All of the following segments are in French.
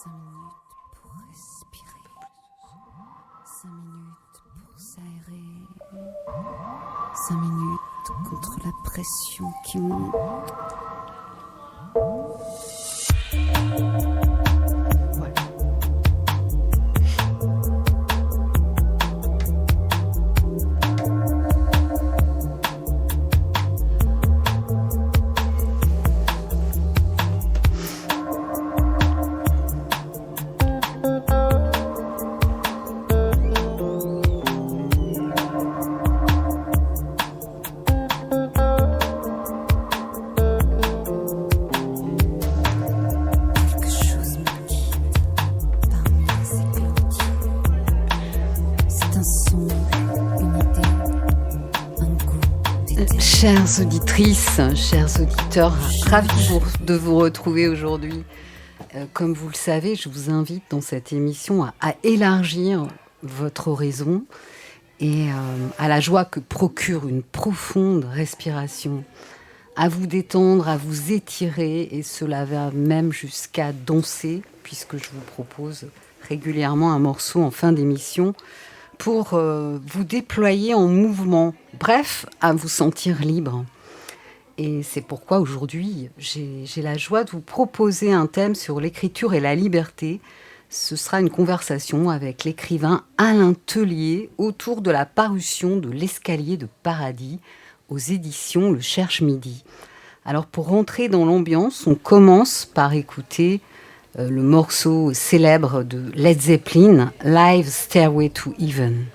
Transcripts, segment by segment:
5 minutes pour respirer, 5 minutes pour s'aérer, 5 minutes contre la pression qui monte. Chères auditrices, chers auditeurs, ravi de vous retrouver aujourd'hui. Comme vous le savez, je vous invite dans cette émission à élargir votre horizon et à la joie que procure une profonde respiration, à vous détendre, à vous étirer, et cela va même jusqu'à danser, puisque je vous propose régulièrement un morceau en fin d'émission pour vous déployer en mouvement, bref, à vous sentir libre. Et c'est pourquoi aujourd'hui, j'ai la joie de vous proposer un thème sur l'écriture et la liberté. Ce sera une conversation avec l'écrivain Alain Tellier autour de la parution de L'Escalier de Paradis aux éditions Le Cherche-Midi. Alors pour rentrer dans l'ambiance, on commence par écouter le morceau célèbre de Led Zeppelin, Live Stairway to Heaven.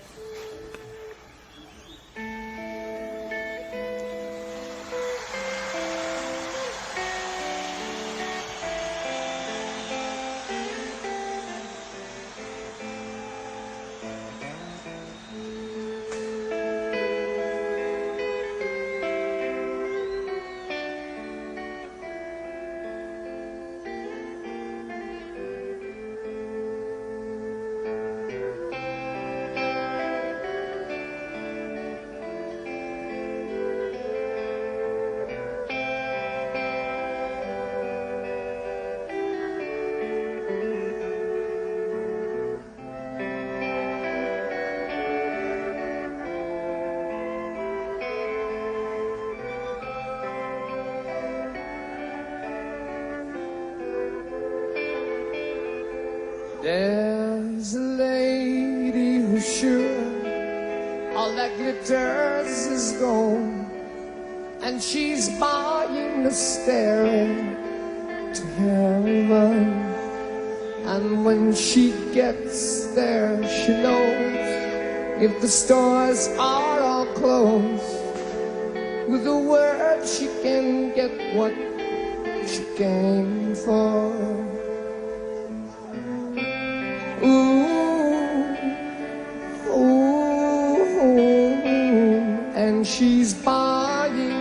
There's a lady who's sure all that glitters is gold, and she's buying the stairway to heaven. And when she gets there, she knows if the stores are all closed, with a word she can get what she came for. And she's buying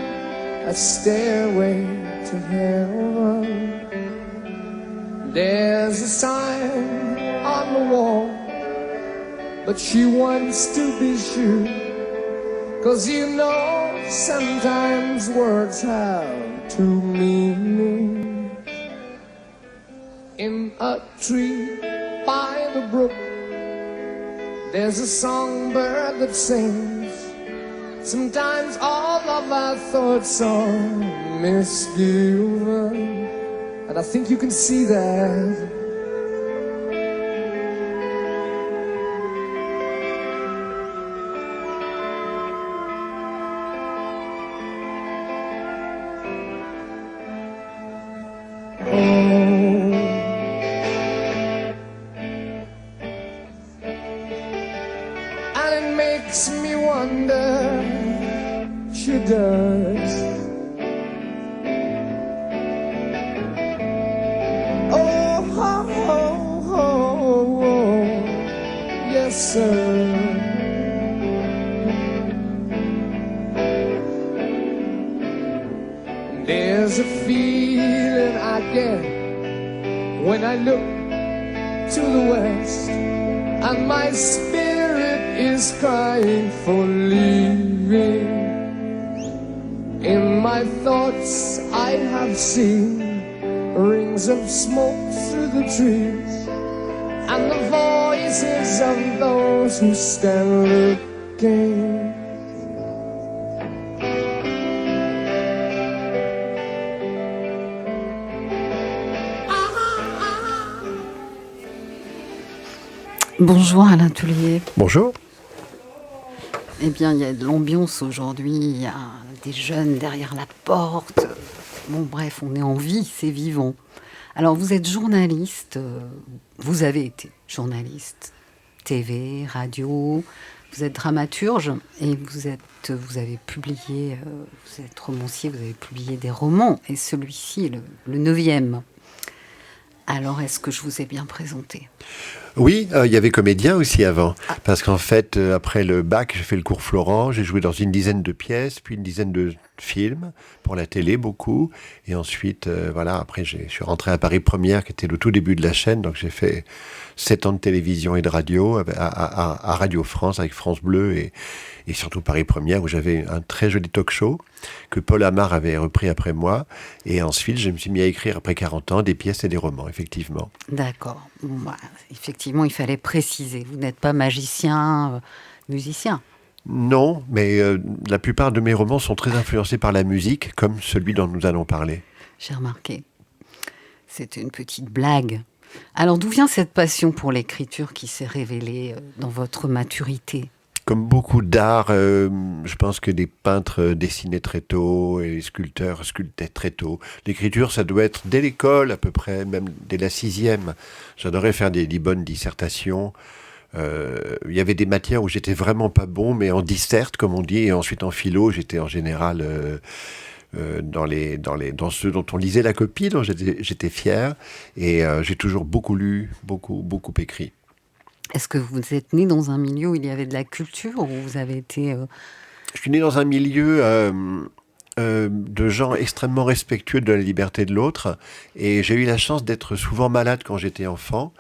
a stairway to heaven. There's a sign on the wall, but she wants to be sure, 'cause you know sometimes words have two meanings. In a tree by the brook, there's a songbird that sings. Sometimes all of our thoughts are misgiven, and I think you can see that. And it makes me wonder, she does. Oh, oh, oh, oh, oh, yes, sir. There's a feeling I get when I look to the west, and my spirit is crying for leaving. In my thoughts I have seen rings of smoke through the trees, and the voices of those who stand looking. Bonjour Alain Tullier. Bonjour. Eh bien, il y a de l'ambiance aujourd'hui, il y a des jeunes derrière la porte. Bon, bref, on est en vie, c'est vivant. Alors, vous êtes journaliste, vous avez été journaliste, TV, radio, vous êtes dramaturge et vous avez publié, vous êtes romancier, vous avez publié des romans et celui-ci est le 9e. Alors, est-ce que je vous ai bien présenté ? Oui, il y avait comédien aussi avant. Parce qu'en fait, après le bac, j'ai fait le cours Florent, j'ai joué dans une dizaine de pièces, puis une dizaine de films, pour la télé beaucoup. Et ensuite, après, je suis rentré à Paris Première, qui était le tout début de la chaîne. Donc j'ai fait 7 ans de télévision et de radio à Radio France, avec France Bleu et surtout Paris Première, où j'avais un très joli talk show que Paul Amar avait repris après moi. Et ensuite, je me suis mis à écrire, après 40 ans, des pièces et des romans, effectivement. D'accord. Bon, effectivement, il fallait préciser. Vous n'êtes pas magicien, musicien. Non, mais la plupart de mes romans sont très influencés par la musique, comme celui dont nous allons parler. J'ai remarqué. C'était une petite blague. Alors, d'où vient cette passion pour l'écriture qui s'est révélée dans votre maturité ? Comme beaucoup d'art, je pense que les peintres dessinaient très tôt et les sculpteurs sculptaient très tôt. L'écriture, ça doit être dès l'école à peu près, même dès la 6e. J'adorais faire des bonnes dissertations. Il y avait des matières où j'étais vraiment pas bon, mais en disserte, comme on dit, et ensuite en philo, j'étais en général dans ceux dont on lisait la copie, dont j'étais fier. Et j'ai toujours beaucoup lu, beaucoup écrit. Est-ce que vous êtes né dans un milieu où il y avait de la culture, ou vous avez été... Je suis né dans un milieu de gens extrêmement respectueux de la liberté de l'autre, et j'ai eu la chance d'être souvent malade quand j'étais enfant,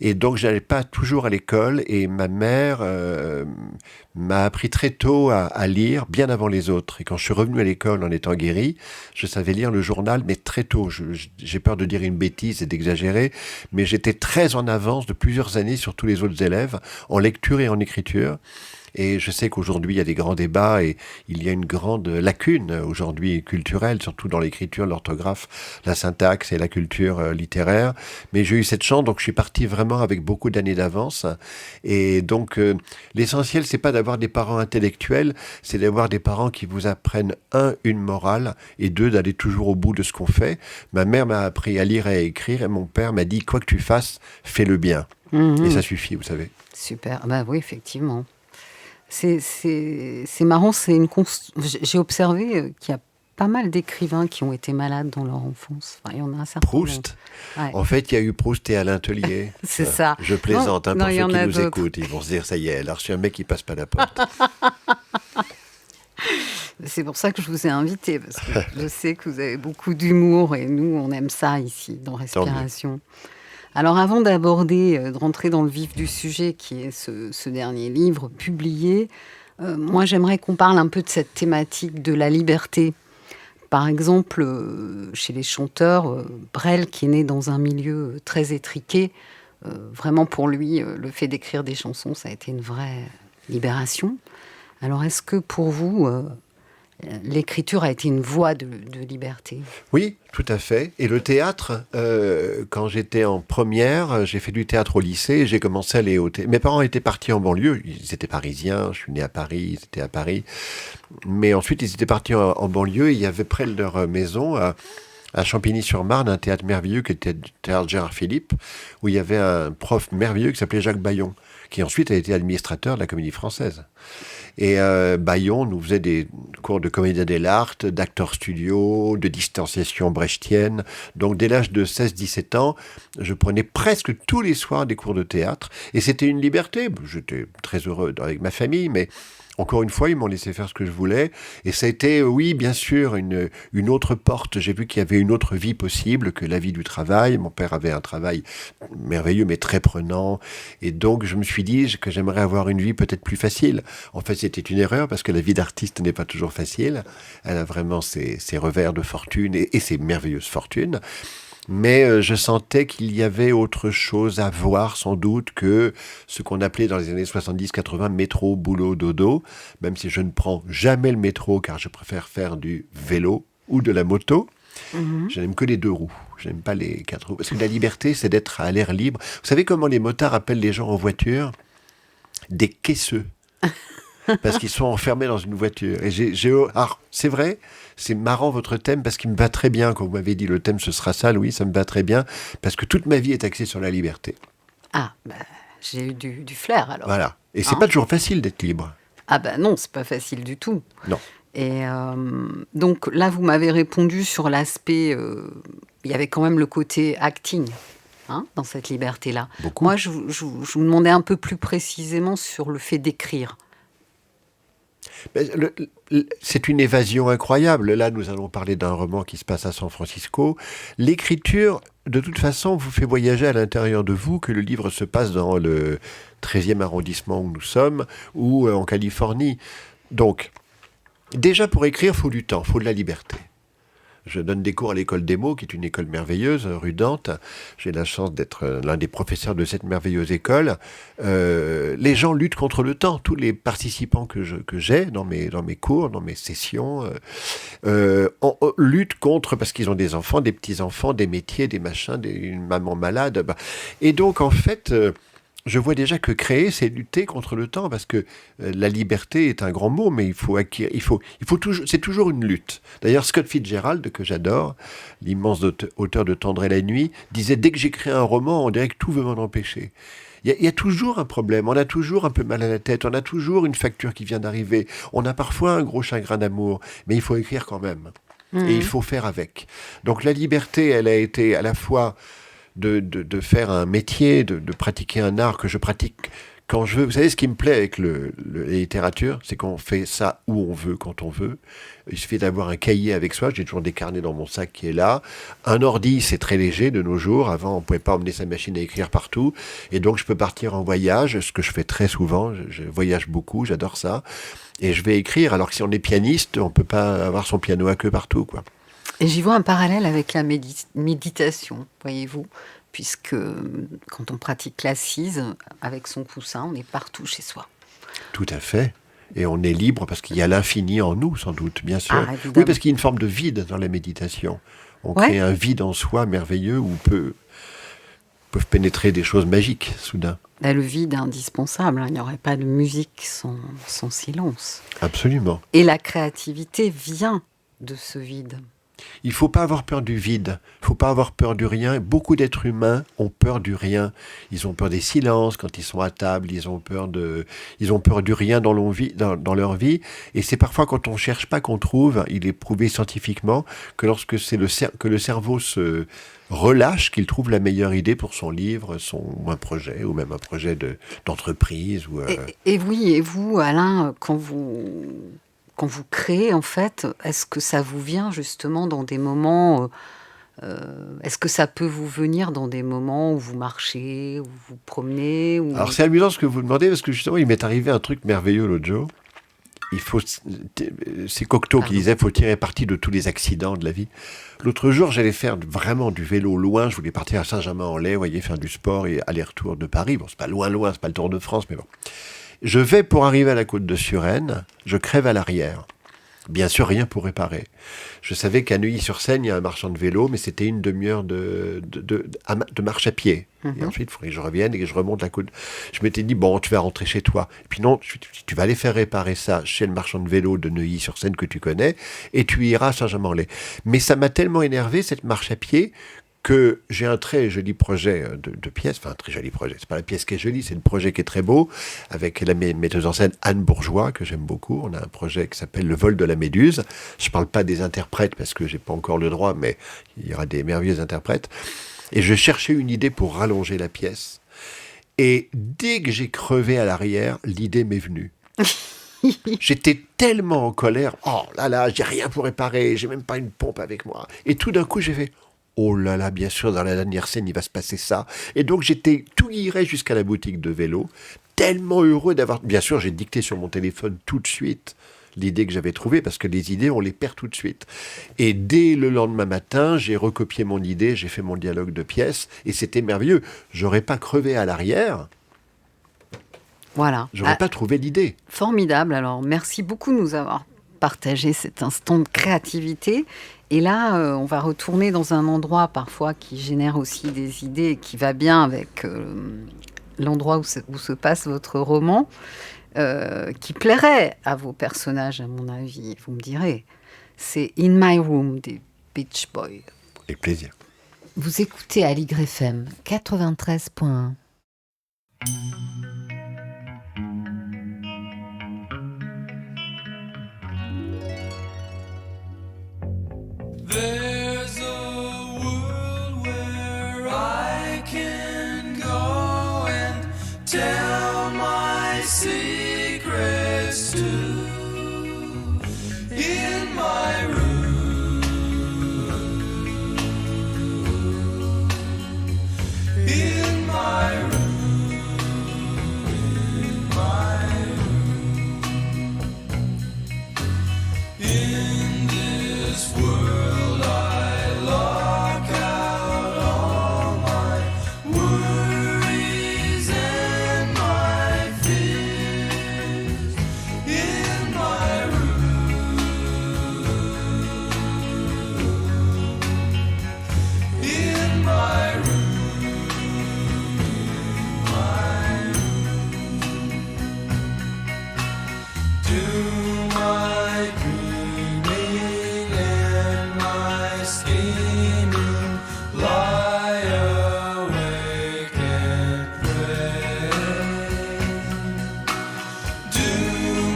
et donc je n'allais pas toujours à l'école, et ma mère m'a appris très tôt à lire, bien avant les autres, et quand je suis revenu à l'école en étant guéri, je savais lire le journal, mais très tôt. J'ai peur de dire une bêtise et d'exagérer, mais j'étais très en avance de plusieurs années sur tous les autres élèves, en lecture et en écriture. Et je sais qu'aujourd'hui, il y a des grands débats et il y a une grande lacune aujourd'hui culturelle, surtout dans l'écriture, l'orthographe, la syntaxe et la culture littéraire. Mais j'ai eu cette chance, donc je suis parti vraiment avec beaucoup d'années d'avance. Et donc, l'essentiel, c'est pas d'avoir des parents intellectuels, c'est d'avoir des parents qui vous apprennent, une morale, et deux, d'aller toujours au bout de ce qu'on fait. Ma mère m'a appris à lire et à écrire, et mon père m'a dit, quoi que tu fasses, fais-le bien. Mmh. Et ça suffit, vous savez. Super, bah oui, effectivement. C'est marrant, j'ai observé qu'il y a pas mal d'écrivains qui ont été malades dans leur enfance. Enfin, il y en a un certain Proust. Ouais. En fait, il y a eu Proust et Alain Tellier. C'est ça. Je plaisante pour ceux qui nous d'autres. écoutent. Ils vont se dire, ça y est, elle a reçu un mec qui passe pas la porte. C'est pour ça que je vous ai invité, parce que je sais que vous avez beaucoup d'humour et nous, on aime ça ici, dans Respiration. Alors avant de rentrer dans le vif du sujet, qui est ce dernier livre publié, moi j'aimerais qu'on parle un peu de cette thématique de la liberté. Par exemple, chez les chanteurs, Brel, qui est né dans un milieu très étriqué, vraiment pour lui, le fait d'écrire des chansons, ça a été une vraie libération. Alors est-ce que pour vous... l'écriture a été une voie de liberté. Oui, tout à fait. Et le théâtre, quand j'étais en première, j'ai fait du théâtre au lycée et j'ai commencé à aller au théâtre. Mes parents étaient partis en banlieue, ils étaient parisiens, je suis né à Paris, ils étaient à Paris. Mais ensuite, ils étaient partis en banlieue et il y avait près de leur maison, à Champigny-sur-Marne, un théâtre merveilleux qui était le théâtre Gérard Philippe, où il y avait un prof merveilleux qui s'appelait Jacques Bayon, qui ensuite a été administrateur de la Comédie Française. Et Bayon nous faisait des cours de comédia dell'arte, d'acteurs studio, de distanciation brechtienne. Donc dès l'âge de 16-17 ans, je prenais presque tous les soirs des cours de théâtre. Et c'était une liberté. J'étais très heureux avec ma famille, mais Encore une fois, ils m'ont laissé faire ce que je voulais. Et ça a été, oui, bien sûr, une autre porte. J'ai vu qu'il y avait une autre vie possible que la vie du travail. Mon père avait un travail merveilleux, mais très prenant. Et donc, je me suis dit que j'aimerais avoir une vie peut-être plus facile. En fait, c'était une erreur parce que la vie d'artiste n'est pas toujours facile. Elle a vraiment ses revers de fortune et ses merveilleuses fortunes. Mais je sentais qu'il y avait autre chose à voir sans doute que ce qu'on appelait dans les années 70-80 métro, boulot, dodo, même si je ne prends jamais le métro car je préfère faire du vélo ou de la moto. Je n'aime que les 2 roues, je n'aime pas les 4 roues. Parce que la liberté, c'est d'être à l'air libre. Vous savez comment les motards appellent les gens en voiture ? Des caisseux. Parce qu'ils sont enfermés dans une voiture. Et alors, c'est vrai, c'est marrant votre thème, parce qu'il me va très bien. Quand vous m'avez dit le thème, ce sera ça, Louis, ça me va très bien, parce que toute ma vie est axée sur la liberté. Ah, j'ai eu du flair, alors. Voilà. Et c'est pas toujours facile d'être libre. Ah non, c'est pas facile du tout. Non. Et donc là, vous m'avez répondu sur l'aspect... il y avait quand même le côté acting, dans cette liberté-là. Beaucoup. Moi, je vous demandais un peu plus précisément sur le fait d'écrire. C'est une évasion incroyable. Là, nous allons parler d'un roman qui se passe à San Francisco. L'écriture, de toute façon, vous fait voyager à l'intérieur de vous, que le livre se passe dans le 13e arrondissement où nous sommes, ou en Californie. Donc, déjà pour écrire, il faut du temps, il faut de la liberté. Je donne des cours à l'école des mots, qui est une école merveilleuse, rue Dante. J'ai la chance d'être l'un des professeurs de cette merveilleuse école. Les gens luttent contre le temps. Tous les participants que j'ai dans mes cours, dans mes sessions, luttent contre, parce qu'ils ont des enfants, des petits-enfants, des métiers, des machins, une maman malade. Et donc, en fait... je vois déjà que créer, c'est lutter contre le temps, parce que la liberté est un grand mot, mais il faut toujours, c'est toujours une lutte. D'ailleurs, Scott Fitzgerald, que j'adore, l'immense auteur de Tendre est la nuit, disait « Dès que j'écris un roman, on dirait que tout veut m'en empêcher ». Il y a toujours un problème, on a toujours un peu mal à la tête, on a toujours une facture qui vient d'arriver, on a parfois un gros chagrin d'amour, mais il faut écrire quand même. Et il faut faire avec. Donc la liberté, elle a été à la fois... de faire un métier, de pratiquer un art que je pratique quand je veux. Vous savez, ce qui me plaît avec la littérature, c'est qu'on fait ça où on veut, quand on veut. Il suffit d'avoir un cahier avec soi. J'ai toujours des carnets dans mon sac qui est là. Un ordi, c'est très léger de nos jours. Avant, on ne pouvait pas emmener sa machine à écrire partout. Et donc, je peux partir en voyage, ce que je fais très souvent. Je voyage beaucoup, j'adore ça. Et je vais écrire. Alors que si on est pianiste, on ne peut pas avoir son piano à queue partout, quoi. Et j'y vois un parallèle avec la méditation, voyez-vous, puisque quand on pratique l'assise avec son coussin, on est partout chez soi. Tout à fait. Et on est libre parce qu'il y a l'infini en nous, sans doute, bien sûr. Ah, oui, parce qu'il y a une forme de vide dans la méditation. On crée un vide en soi merveilleux où peuvent pénétrer des choses magiques, soudain. Là, le vide est indispensable. Il n'y aurait pas de musique sans silence. Absolument. Et la créativité vient de ce vide. Il ne faut pas avoir peur du vide, il ne faut pas avoir peur du rien. Beaucoup d'êtres humains ont peur du rien. Ils ont peur des silences quand ils sont à table, ils ont peur du rien dans leur vie. Et c'est parfois quand on ne cherche pas qu'on trouve. Il est prouvé scientifiquement que lorsque que le cerveau se relâche, qu'il trouve la meilleure idée pour son livre, un projet, ou même un projet d'entreprise. Et vous, Alain, quand vous créez, en fait, est-ce que ça vous vient justement dans des moments... est-ce que ça peut vous venir dans des moments où vous marchez, où vous promenez Alors c'est amusant ce que vous demandez, parce que justement, il m'est arrivé un truc merveilleux l'autre jour. C'est Cocteau qui disait « faut tirer parti de tous les accidents de la vie ». L'autre jour, j'allais faire vraiment du vélo loin. Je voulais partir à Saint-Germain-en-Laye, vous voyez, faire du sport et aller-retour de Paris. Bon, c'est pas loin, c'est pas le Tour de France, mais bon. Je vais pour arriver à la côte de Suresnes, je crève à l'arrière. Bien sûr, rien pour réparer. Je savais qu'à Neuilly-sur-Seine, il y a un marchand de vélo, mais c'était une demi-heure de marche à pied. Et ensuite, il faudrait que je revienne et que je remonte la côte. Je m'étais dit, bon, tu vas rentrer chez toi. Et puis non, tu vas aller faire réparer ça chez le marchand de vélo de Neuilly-sur-Seine que tu connais, et tu iras à Saint-Germain-en-Laye. Mais ça m'a tellement énervé, cette marche à pied, que j'ai un très joli projet de pièce, enfin un très joli projet, c'est pas la pièce qui est jolie, c'est le projet qui est très beau, avec la metteuse en scène Anne Bourgeois, que j'aime beaucoup. On a un projet qui s'appelle Le vol de la Méduse. Je parle pas des interprètes, parce que j'ai pas encore le droit, mais il y aura des merveilleux interprètes. Et je cherchais une idée pour rallonger la pièce. Et dès que j'ai crevé à l'arrière, l'idée m'est venue. J'étais tellement en colère. Oh là là, j'ai rien pour réparer, j'ai même pas une pompe avec moi. Et tout d'un coup, j'ai fait oh là là, bien sûr, dans la dernière scène, il va se passer ça. Et donc, j'étais tout guiré jusqu'à la boutique de vélo, tellement heureux d'avoir. Bien sûr, j'ai dicté sur mon téléphone tout de suite l'idée que j'avais trouvée, parce que les idées, on les perd tout de suite. Et dès le lendemain matin, j'ai recopié mon idée, j'ai fait mon dialogue de pièce, et c'était merveilleux. J'aurais pas crevé à l'arrière, Voilà. j'aurais pas trouvé l'idée. Formidable. Alors, merci beaucoup de nous avoir partagé cet instant de créativité. Et là, on va retourner dans un endroit parfois qui génère aussi des idées et qui va bien avec l'endroit où se passe votre roman, qui plairait à vos personnages, à mon avis, vous me direz. C'est In My Room des Beach Boys. Avec plaisir. Vous écoutez Aligre FM 93.1. There's a world where I can go and tell my secrets to. In my room, in my room, in my room. In this world I lock out all my worries and my fears. In my room, in my room, my room. Do my dreaming and my scheming, lie awake and pray. Do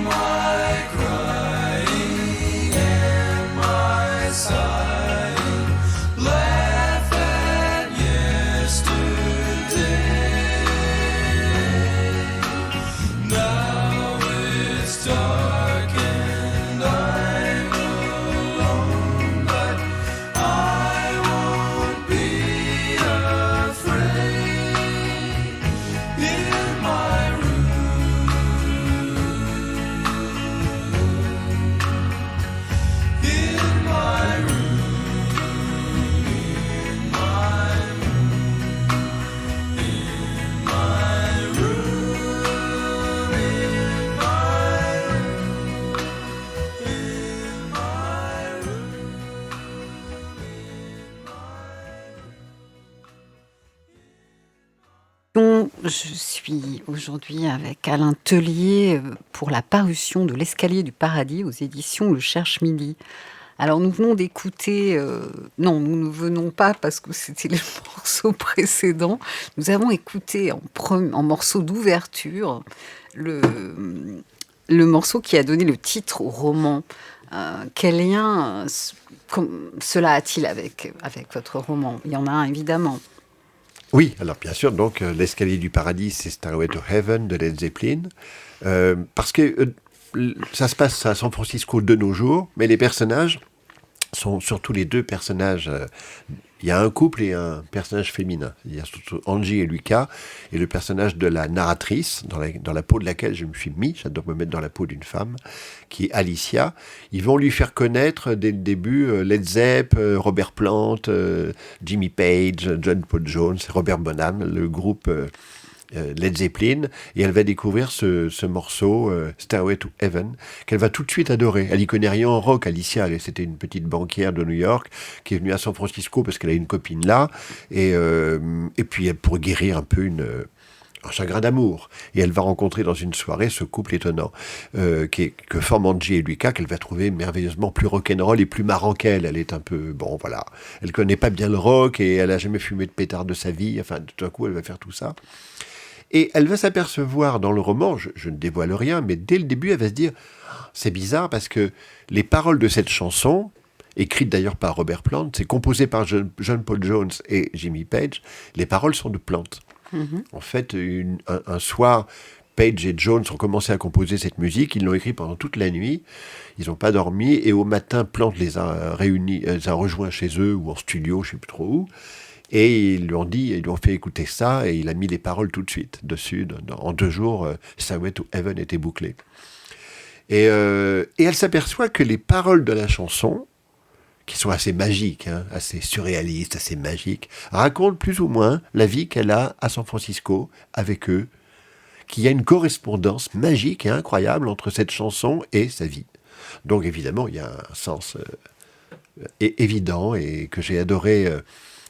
my crying and my sighing, laugh at yesterday. Now it's dark and I'm alone, but I won't be afraid. In my room, in my room, in my room, in my room, in my room, in my Je suis aujourd'hui avec Alain Tellier pour la parution de L'Escalier du Paradis aux éditions Le Cherche-Midi. Alors nous venons d'écouter, non nous ne venons pas parce que c'était le morceau précédent, nous avons écouté en morceau d'ouverture le morceau qui a donné le titre au roman. Quel lien cela a-t-il avec votre roman? Il y en a un évidemment. Oui, alors bien sûr, donc L'Escalier du Paradis, c'est Stairway to Heaven de Led Zeppelin, parce que ça se passe à San Francisco de nos jours, mais les personnages sont surtout les deux personnages. Il y a un couple et un personnage féminin. Il y a surtout Angie et Lucas, et le personnage de la narratrice, dans la peau de laquelle je me suis mis, j'adore me mettre dans la peau d'une femme, qui est Alicia. Ils vont lui faire connaître dès le début Led Zepp, Robert Plant, Jimmy Page, John Paul Jones, Robert Bonham, le groupe Led Zeppelin, et elle va découvrir ce morceau Stairway to Heaven qu'elle va tout de suite adorer. Elle y connaît rien en rock. Alicia, c'était une petite banquière de New York qui est venue à San Francisco parce qu'elle a une copine là, et puis elle pour guérir un peu un chagrin d'amour, et elle va rencontrer dans une soirée ce couple étonnant que forment Angie et Lucas, qu'elle va trouver merveilleusement plus rock'n'roll et plus marrant qu'elle. Elle est un peu, bon voilà, elle connaît pas bien le rock et elle a jamais fumé de pétard de sa vie, enfin tout à coup elle va faire tout ça. Et elle va s'apercevoir dans le roman, je ne dévoile rien, mais dès le début, elle va se dire « C'est bizarre parce que les paroles de cette chanson, écrite d'ailleurs par Robert Plant, c'est composé par John Paul Jones et Jimmy Page, les paroles sont de Plant. En fait, un soir, Page et Jones ont commencé à composer cette musique, ils l'ont écrit pendant toute la nuit, ils n'ont pas dormi, et au matin, Plant les a réunis, les a rejoints chez eux, ou en studio, je ne sais plus trop où, et ils lui ont dit, ils lui ont fait écouter ça, et il a mis les paroles tout de suite dessus. En 2 jours, Stairway to Heaven était bouclé. Et elle s'aperçoit que les paroles de la chanson, qui sont assez magiques, hein, assez surréalistes, assez magiques, racontent plus ou moins la vie qu'elle a à San Francisco avec eux, qu'il y a une correspondance magique et incroyable entre cette chanson et sa vie. Donc évidemment, il y a un sens évident et que j'ai adoré.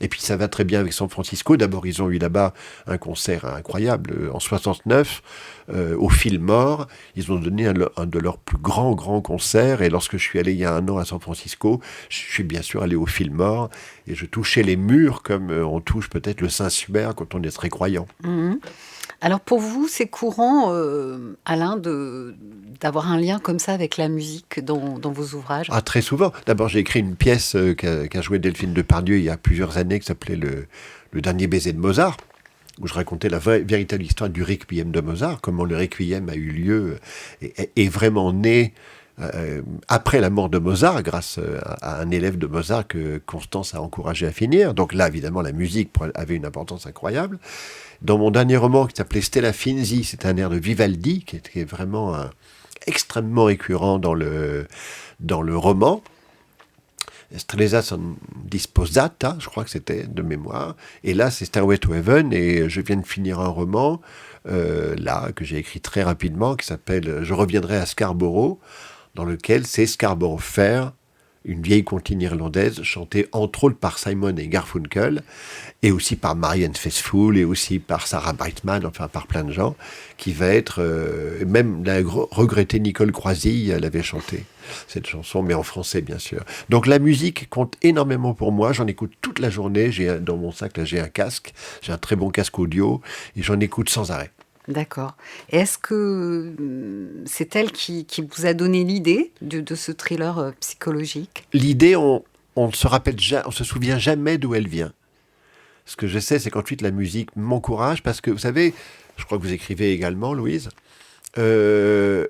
Et puis ça va très bien avec San Francisco. D'abord, ils ont eu là-bas un concert incroyable. En 69, au Fillmore, ils ont donné un de leurs plus grands concerts. Et lorsque je suis allé il y a 1 an à San Francisco, je suis bien sûr allé au Fillmore et je touchais les murs comme on touche peut-être le Saint-Hubert quand on est très croyant. Mhm. Alors pour vous, c'est courant, Alain, d'avoir un lien comme ça avec la musique dans vos ouvrages? Ah, très souvent. D'abord, j'ai écrit une pièce qu'a jouée Delphine Depardieu il y a plusieurs années qui s'appelait Le dernier baiser de Mozart, où je racontais la véritable histoire du Requiem de Mozart, comment le Requiem a eu lieu et est vraiment né après la mort de Mozart, grâce à un élève de Mozart que Constance a encouragé à finir. Donc là, évidemment, la musique avait une importance incroyable. Dans mon dernier roman qui s'appelait Stella Finzi, c'est un air de Vivaldi qui est vraiment extrêmement récurrent dans le roman. Streleza son disposata, je crois que c'était de mémoire. Et là, c'est Stairway to Heaven, et je viens de finir un roman, là, que j'ai écrit très rapidement, qui s'appelle Je reviendrai à Scarborough, dans lequel c'est Scarborough Fair, une vieille comptine irlandaise, chantée entre autres par Simon et Garfunkel, et aussi par Marianne Faithfull, et aussi par Sarah Brightman, enfin par plein de gens, qui va être... même la regrettée Nicole Croisille, elle avait chanté cette chanson, mais en français bien sûr. Donc la musique compte énormément pour moi, j'en écoute toute la journée, dans mon sac là j'ai un casque, j'ai un très bon casque audio, et j'en écoute sans arrêt. D'accord. Et est-ce que c'est elle qui vous a donné l'idée de ce thriller psychologique? L'idée, on ne se souvient jamais d'où elle vient. Ce que je sais, c'est qu'ensuite la musique m'encourage, parce que vous savez, je crois que vous écrivez également, Louise, ce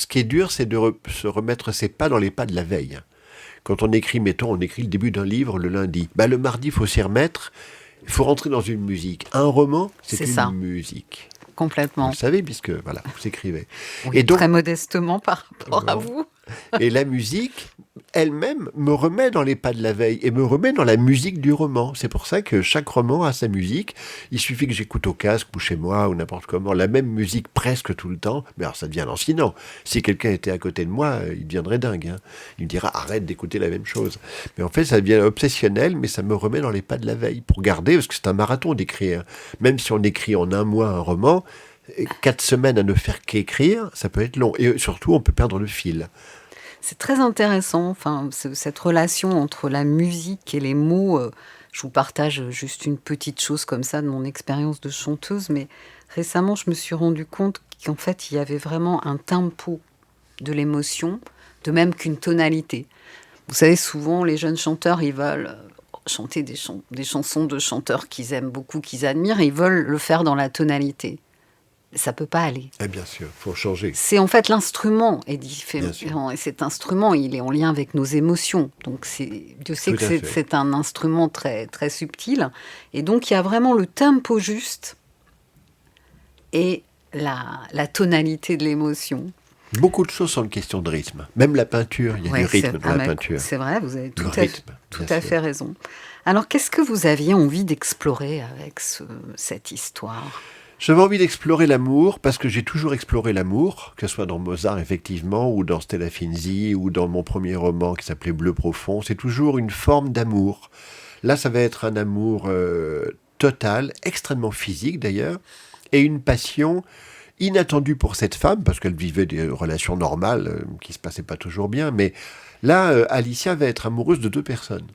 qui est dur, c'est de se remettre ses pas dans les pas de la veille. Quand on écrit, mettons, on écrit le début d'un livre le lundi. Le mardi, il faut s'y remettre, il faut rentrer dans une musique. Un roman, c'est une musique. Complètement. Vous le savez, puisque voilà, vous écrivez. Oui, et donc, très modestement par rapport à vous. Et la musique, elle-même, me remet dans les pas de la veille et me remet dans la musique du roman. C'est pour ça que chaque roman a sa musique. Il suffit que j'écoute au casque ou chez moi ou n'importe comment la même musique presque tout le temps. Mais alors ça devient lancinant. Si quelqu'un était à côté de moi, il deviendrait dingue. Hein. Il me dira arrête d'écouter la même chose. Mais en fait, ça devient obsessionnel, mais ça me remet dans les pas de la veille pour garder, parce que c'est un marathon d'écrire. Même si on écrit en 1 mois un roman, 4 semaines à ne faire qu'écrire, ça peut être long. Et surtout, on peut perdre le fil. C'est très intéressant, cette relation entre la musique et les mots. Je vous partage juste une petite chose comme ça de mon expérience de chanteuse, mais récemment, je me suis rendu compte qu'en fait, il y avait vraiment un tempo de l'émotion, de même qu'une tonalité. Vous savez, souvent, les jeunes chanteurs, ils veulent chanter des chansons de chanteurs qu'ils aiment beaucoup, qu'ils admirent, et ils veulent le faire dans la tonalité. Ça peut pas aller. Et bien sûr, faut changer. C'est en fait l'instrument est différent, et cet instrument il est en lien avec nos émotions. Donc Dieu sait que c'est un instrument très très subtil, et donc il y a vraiment le tempo juste et la tonalité de l'émotion. Beaucoup de choses sont une question de rythme. Même la peinture, il y a du rythme dans la peinture. C'est vrai, vous avez tout à fait raison. Alors qu'est-ce que vous aviez envie d'explorer avec cette histoire ? J'avais envie d'explorer l'amour, parce que j'ai toujours exploré l'amour, que ce soit dans Mozart, effectivement, ou dans Stella Finzi, ou dans mon premier roman qui s'appelait Bleu profond. C'est toujours une forme d'amour. Là, ça va être un amour total, extrêmement physique d'ailleurs, et une passion inattendue pour cette femme, parce qu'elle vivait des relations normales qui ne se passaient pas toujours bien. Mais là, Alicia va être amoureuse de 2 personnes.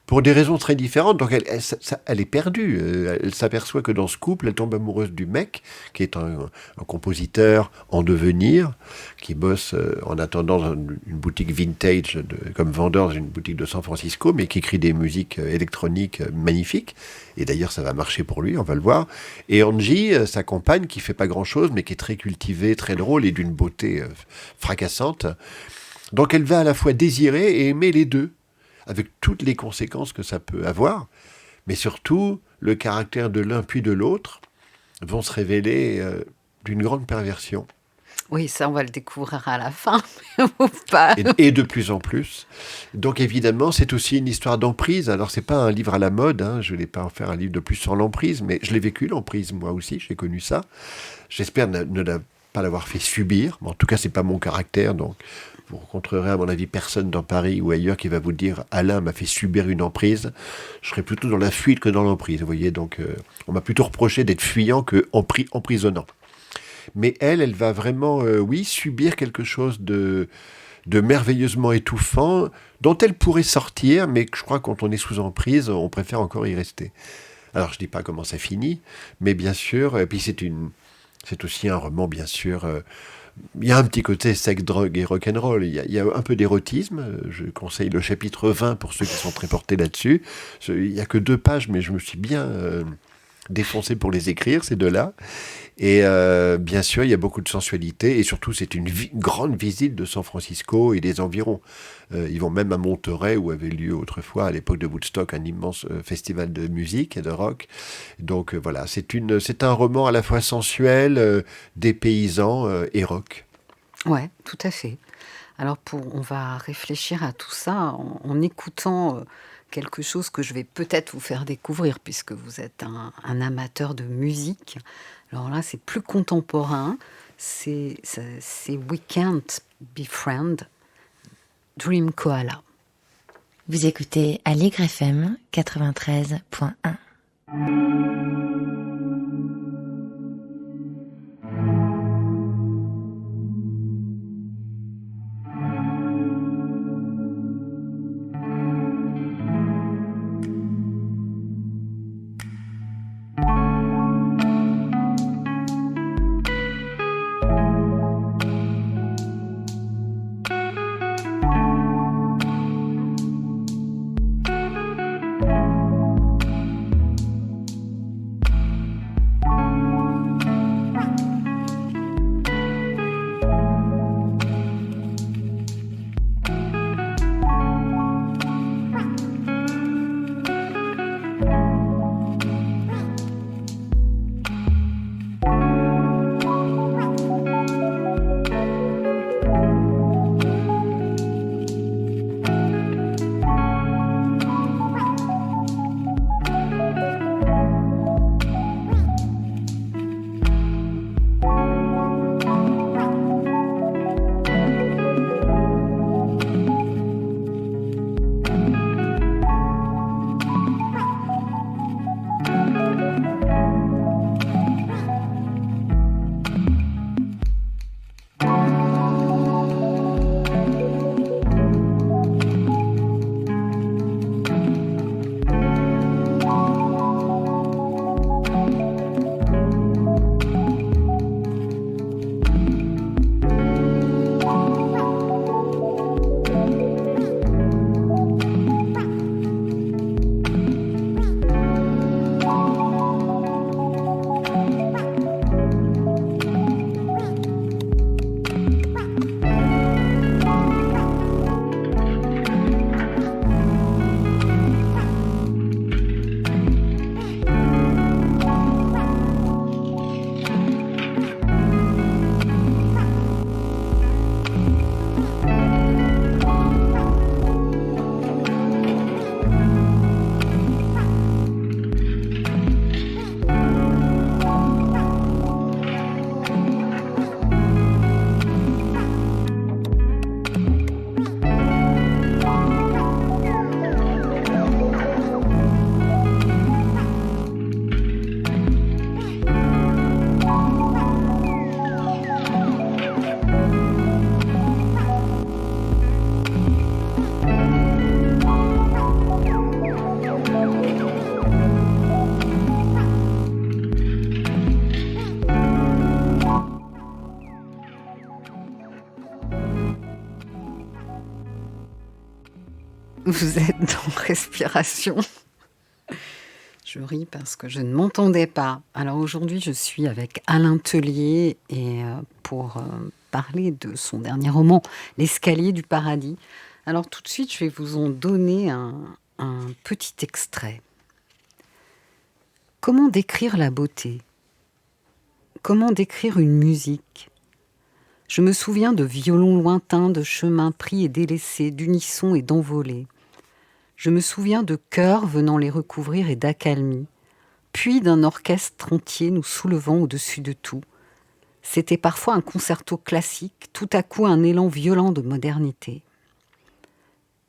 pour des raisons très différentes. Donc elle est perdue. Elle s'aperçoit que dans ce couple, elle tombe amoureuse du mec, qui est un compositeur en devenir, qui bosse en attendant dans une boutique vintage comme vendeur dans une boutique de San Francisco, mais qui écrit des musiques électroniques magnifiques. Et d'ailleurs, ça va marcher pour lui, on va le voir. Et Angie, sa compagne, qui fait pas grand-chose, mais qui est très cultivée, très drôle et d'une beauté fracassante. Donc elle va à la fois désirer et aimer les deux, avec toutes les conséquences que ça peut avoir, mais surtout, le caractère de l'un puis de l'autre vont se révéler d'une grande perversion. Oui, ça, on va le découvrir à la fin, ou pas. Et de plus en plus. Donc évidemment, c'est aussi une histoire d'emprise. Alors, c'est pas un livre à la mode, hein. Je ne vais pas en faire un livre de plus sur l'emprise, mais je l'ai vécu, l'emprise, moi aussi, j'ai connu ça. J'espère ne pas l'avoir fait subir, mais en tout cas, c'est pas mon caractère, donc... Vous rencontrerez, à mon avis, personne dans Paris ou ailleurs qui va vous dire « Alain m'a fait subir une emprise ». Je serais plutôt dans la fuite que dans l'emprise, vous voyez. Donc, on m'a plutôt reproché d'être fuyant que emprisonnant. Mais elle va vraiment, oui, subir quelque chose de merveilleusement étouffant, dont elle pourrait sortir, mais que je crois que quand on est sous emprise, on préfère encore y rester. Alors, je ne dis pas comment ça finit, mais bien sûr, et puis c'est aussi un roman, bien sûr... il y a un petit côté sexe, drogue et rock'n'roll. Il y a un peu d'érotisme. Je conseille le chapitre 20 pour ceux qui sont très portés là-dessus. Il n'y a que 2 pages, mais je me suis bien défoncé pour les écrire, ces 2-là. Et bien sûr, il y a beaucoup de sensualité. Et surtout, c'est une grande visite de San Francisco et des environs. Ils vont même à Monterey, où avait lieu autrefois, à l'époque de Woodstock, un immense festival de musique et de rock. Donc voilà, c'est un roman à la fois sensuel, dépaysant et rock. Ouais, tout à fait. Alors, on va réfléchir à tout ça en écoutant quelque chose que je vais peut-être vous faire découvrir, puisque vous êtes un amateur de musique. Alors là, c'est plus contemporain. C'est We Can't Be Friends, Dream Koala. Vous écoutez Allegre FM 93.1. Vous êtes dans respiration. Je ris parce que je ne m'entendais pas. Alors aujourd'hui, je suis avec Alain Tellier et pour parler de son dernier roman, L'escalier du paradis. Alors tout de suite, je vais vous en donner un petit extrait. Comment décrire la beauté ? Comment décrire une musique ? Je me souviens de violons lointains, de chemins pris et délaissés, d'unissons et d'envolées. Je me souviens de chœurs venant les recouvrir et d'accalmie, puis d'un orchestre entier nous soulevant au-dessus de tout. C'était parfois un concerto classique, tout à coup un élan violent de modernité.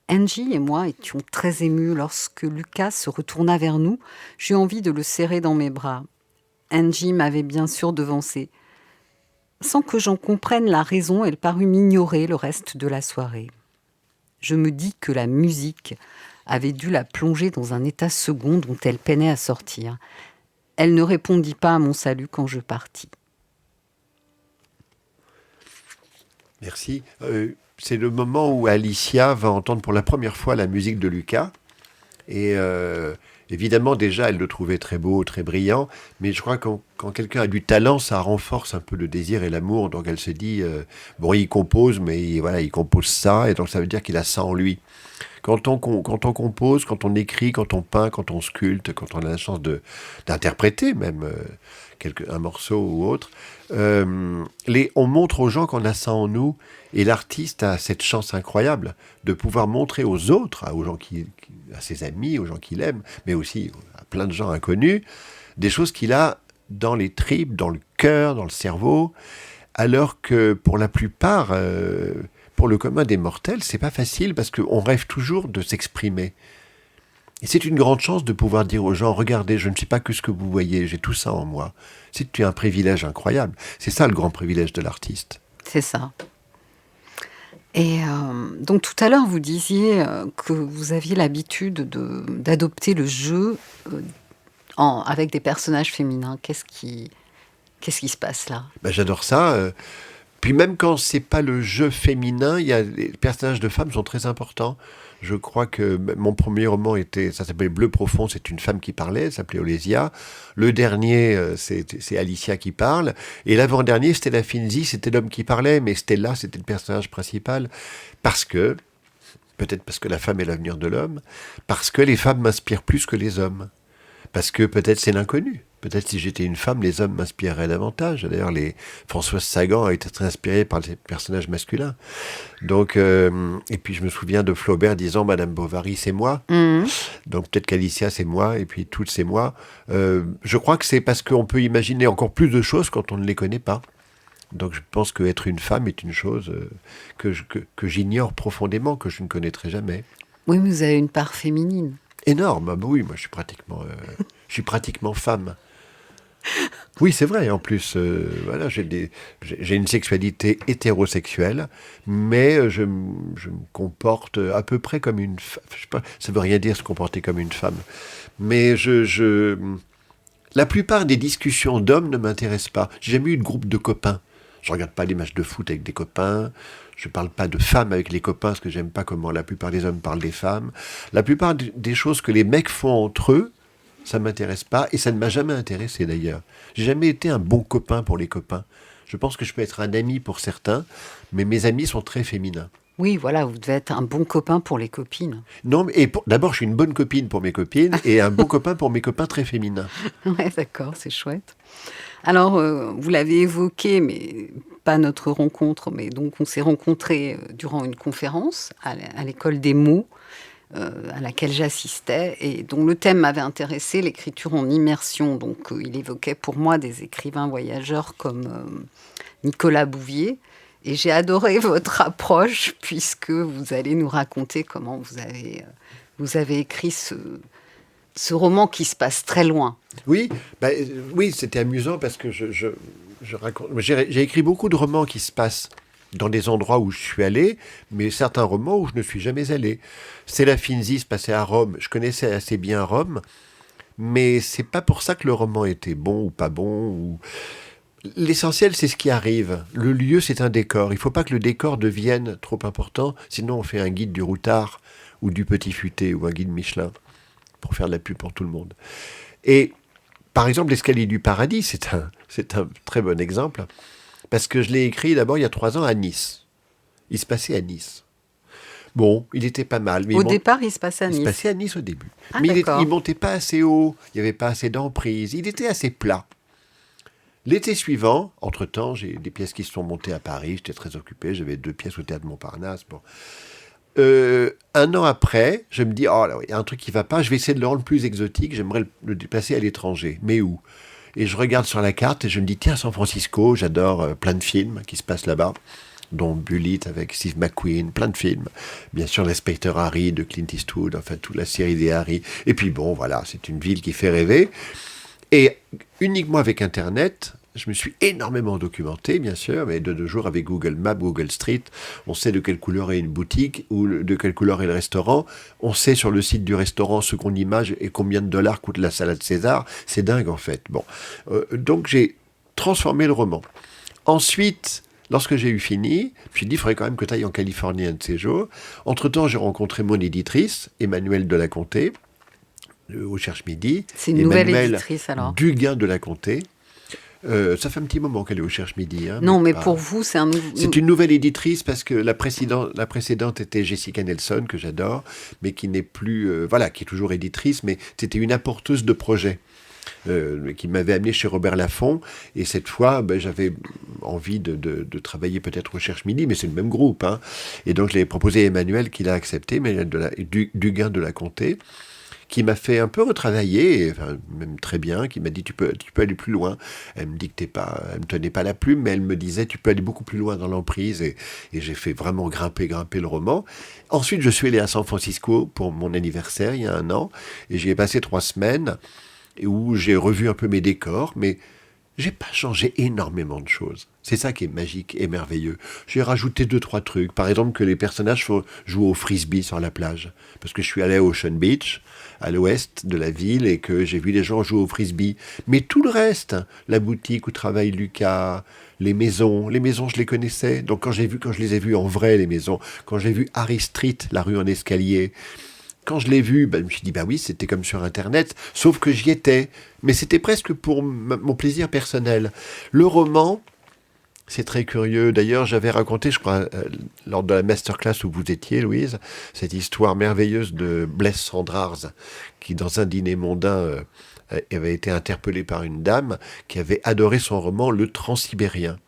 Angie et moi étions très émus lorsque Lucas se retourna vers nous. J'eus envie de le serrer dans mes bras. Angie m'avait bien sûr devancé. Sans que j'en comprenne la raison, elle parut m'ignorer le reste de la soirée. Je me dis que la musique avait dû la plonger dans un état second dont elle peinait à sortir. Elle ne répondit pas à mon salut quand je partis. Merci. C'est le moment où Alicia va entendre pour la première fois la musique de Lucas. Et évidemment, déjà, elle le trouvait très beau, très brillant. Mais je crois que quand quelqu'un a du talent, ça renforce un peu le désir et l'amour. Donc elle se dit, bon, il compose, mais voilà, il compose ça. Et donc ça veut dire qu'il a ça en lui. Quand on compose, quand on écrit, quand on peint, quand on sculpte, quand on a la chance d'interpréter même un morceau ou autre, on montre aux gens qu'on a ça en nous. Et l'artiste a cette chance incroyable de pouvoir montrer aux autres, aux gens à ses amis, aux gens qu'il aime, mais aussi à plein de gens inconnus, des choses qu'il a dans les tripes, dans le cœur, dans le cerveau, alors que pour la plupart, pour le commun des mortels, c'est pas facile parce qu'on rêve toujours de s'exprimer. Et c'est une grande chance de pouvoir dire aux gens, regardez, je ne suis pas que ce que vous voyez, j'ai tout ça en moi. C'est un privilège incroyable. C'est ça le grand privilège de l'artiste. C'est ça. Et donc tout à l'heure, vous disiez que vous aviez l'habitude d'adopter le jeu avec des personnages féminins. Qu'est-ce qui se passe là ? J'adore ça. Puis même quand c'est pas le jeu féminin, les personnages de femmes sont très importants. Je crois que mon premier roman ça s'appelait Bleu profond, c'est une femme qui parlait, elle s'appelait Olésia. Le dernier, c'est Alicia qui parle. Et l'avant-dernier, Stella Finzi, c'était l'homme qui parlait, mais Stella, c'était le personnage principal. Peut-être parce que la femme est l'avenir de l'homme, parce que les femmes m'inspirent plus que les hommes. Parce que peut-être c'est l'inconnu. Peut-être si j'étais une femme, les hommes m'inspireraient davantage. D'ailleurs, Françoise Sagan a été très inspirée par les personnages masculins. Donc, et puis je me souviens de Flaubert disant « Madame Bovary, c'est moi ». Donc peut-être qu'Alicia, c'est moi, et puis toutes, c'est moi. Je crois que c'est parce qu'on peut imaginer encore plus de choses quand on ne les connaît pas. Donc je pense qu'être une femme est une chose que j'ignore profondément, que je ne connaîtrai jamais. Oui, mais vous avez une part féminine. Énorme, oui, moi je suis pratiquement femme. Oui, c'est vrai, en plus, voilà, j'ai une sexualité hétérosexuelle, mais je me comporte à peu près comme une femme. Je sais pas, ça veut rien dire se comporter comme une femme. Mais la plupart des discussions d'hommes ne m'intéressent pas. J'ai jamais eu de groupe de copains. Je regarde pas les matchs de foot avec des copains. Je parle pas de femmes avec les copains parce que j'aime pas comment la plupart des hommes parlent des femmes. La plupart des choses que les mecs font entre eux, ça m'intéresse pas et ça ne m'a jamais intéressé d'ailleurs. J'ai jamais été un bon copain pour les copains. Je pense que je peux être un ami pour certains, mais mes amis sont très féminins. Oui, voilà, vous devez être un bon copain pour les copines. Non, d'abord, je suis une bonne copine pour mes copines et un bon copain pour mes copains très féminins. Ouais, d'accord, c'est chouette. Alors, vous l'avez évoqué, mais pas notre rencontre, mais donc on s'est rencontrés durant une conférence à l'école des mots, à laquelle j'assistais, et dont le thème m'avait intéressé, l'écriture en immersion. Donc, il évoquait pour moi des écrivains voyageurs comme Nicolas Bouvier. Et j'ai adoré votre approche, puisque vous allez nous raconter comment vous avez écrit ce roman qui se passe très loin. Oui, oui, c'était amusant parce que je raconte. J'ai écrit beaucoup de romans qui se passent dans des endroits où je suis allé, mais certains romans où je ne suis jamais allé. Stella Finzi se passait à Rome. Je connaissais assez bien Rome, mais c'est pas pour ça que le roman était bon ou pas bon. L'essentiel, c'est ce qui arrive. Le lieu, c'est un décor. Il ne faut pas que le décor devienne trop important, sinon on fait un guide du routard ou du Petit Futé ou un guide Michelin pour faire de la pub pour tout le monde. Et par exemple, l'escalier du paradis, c'est un très bon exemple, parce que je l'ai écrit d'abord il y a 3 ans à Nice. Il se passait à Nice. Bon, il était pas mal. Mais Au départ, il se passait à il se Nice. passait à Nice au début. Ah, Mais d'accord. il montait pas assez haut, il n'y avait pas assez d'emprise, il était assez plat. L'été suivant, entre-temps, j'ai des pièces qui se sont montées à Paris, j'étais très occupé, j'avais 2 pièces au Théâtre Montparnasse. Bon. 1 an après, je me dis, oh là, il y a un truc qui va pas, je vais essayer de le rendre plus exotique, j'aimerais le déplacer à l'étranger. Mais où? Et je regarde sur la carte et je me dis, tiens, San Francisco, j'adore plein de films qui se passent là-bas, dont Bullitt avec Steve McQueen, plein de films. Bien sûr, l'inspecteur Harry de Clint Eastwood, enfin toute la série des Harry. Et puis bon, voilà, c'est une ville qui fait rêver. Et uniquement avec Internet, je me suis énormément documenté, bien sûr, mais de nos jours, avec Google Maps, Google Street, on sait de quelle couleur est une boutique ou de quelle couleur est le restaurant. On sait sur le site du restaurant ce qu'on image et combien de dollars coûte la salade César. C'est dingue, en fait. Bon. Donc, j'ai transformé le roman. Ensuite, lorsque j'ai eu fini, j'ai dit, il faudrait quand même que tu ailles en Californie un de ces jours. Entre-temps, j'ai rencontré mon éditrice, Emmanuelle de la Comté, au Cherche Midi. C'est une nouvelle Emmanuelle éditrice, alors. Duguin de la Comté. Ça fait un petit moment qu'elle est au Cherche Midi. Hein, Non, mais pas- pour vous, c'est un nouveau... C'est une nouvelle éditrice parce que la précédente était Jessica Nelson, que j'adore, mais qui n'est plus... voilà, qui est toujours éditrice, mais c'était une apporteuse de projets. Qui m'avait amené chez Robert Laffont, et cette fois, j'avais envie de travailler peut-être au Cherche Midi, mais c'est le même groupe. Hein. Et donc, je l'ai proposé à Emmanuel, qui l'a accepté, mais Duguin de la Comté, qui m'a fait un peu retravailler, enfin, même très bien, qui m'a dit tu peux aller plus loin. Elle me dictait pas, elle me tenait pas la plume, mais elle me disait tu peux aller beaucoup plus loin dans l'emprise, et j'ai fait vraiment grimper le roman. Ensuite, je suis allé à San Francisco pour mon anniversaire il y a 1 an, et j'y ai passé 3 semaines, et où j'ai revu un peu mes décors, mais j'ai pas changé énormément de choses. C'est ça qui est magique et merveilleux. J'ai rajouté 2-3 trucs. Par exemple, que les personnages jouent au frisbee sur la plage. Parce que je suis allé à Ocean Beach, à l'ouest de la ville, et que j'ai vu les gens jouer au frisbee. Mais tout le reste, la boutique où travaille Lucas, les maisons, je les connaissais. Donc quand je les ai vues en vrai, les maisons, quand j'ai vu Harry Street, la rue en escalier, quand je l'ai vu, je me suis dit, oui, c'était comme sur Internet, sauf que j'y étais. Mais c'était presque pour mon plaisir personnel. Le roman, c'est très curieux. D'ailleurs, j'avais raconté, je crois, lors de la masterclass où vous étiez, Louise, cette histoire merveilleuse de Blesse Sandrars, qui, dans un dîner mondain, avait été interpellé par une dame qui avait adoré son roman Le Transsibérien.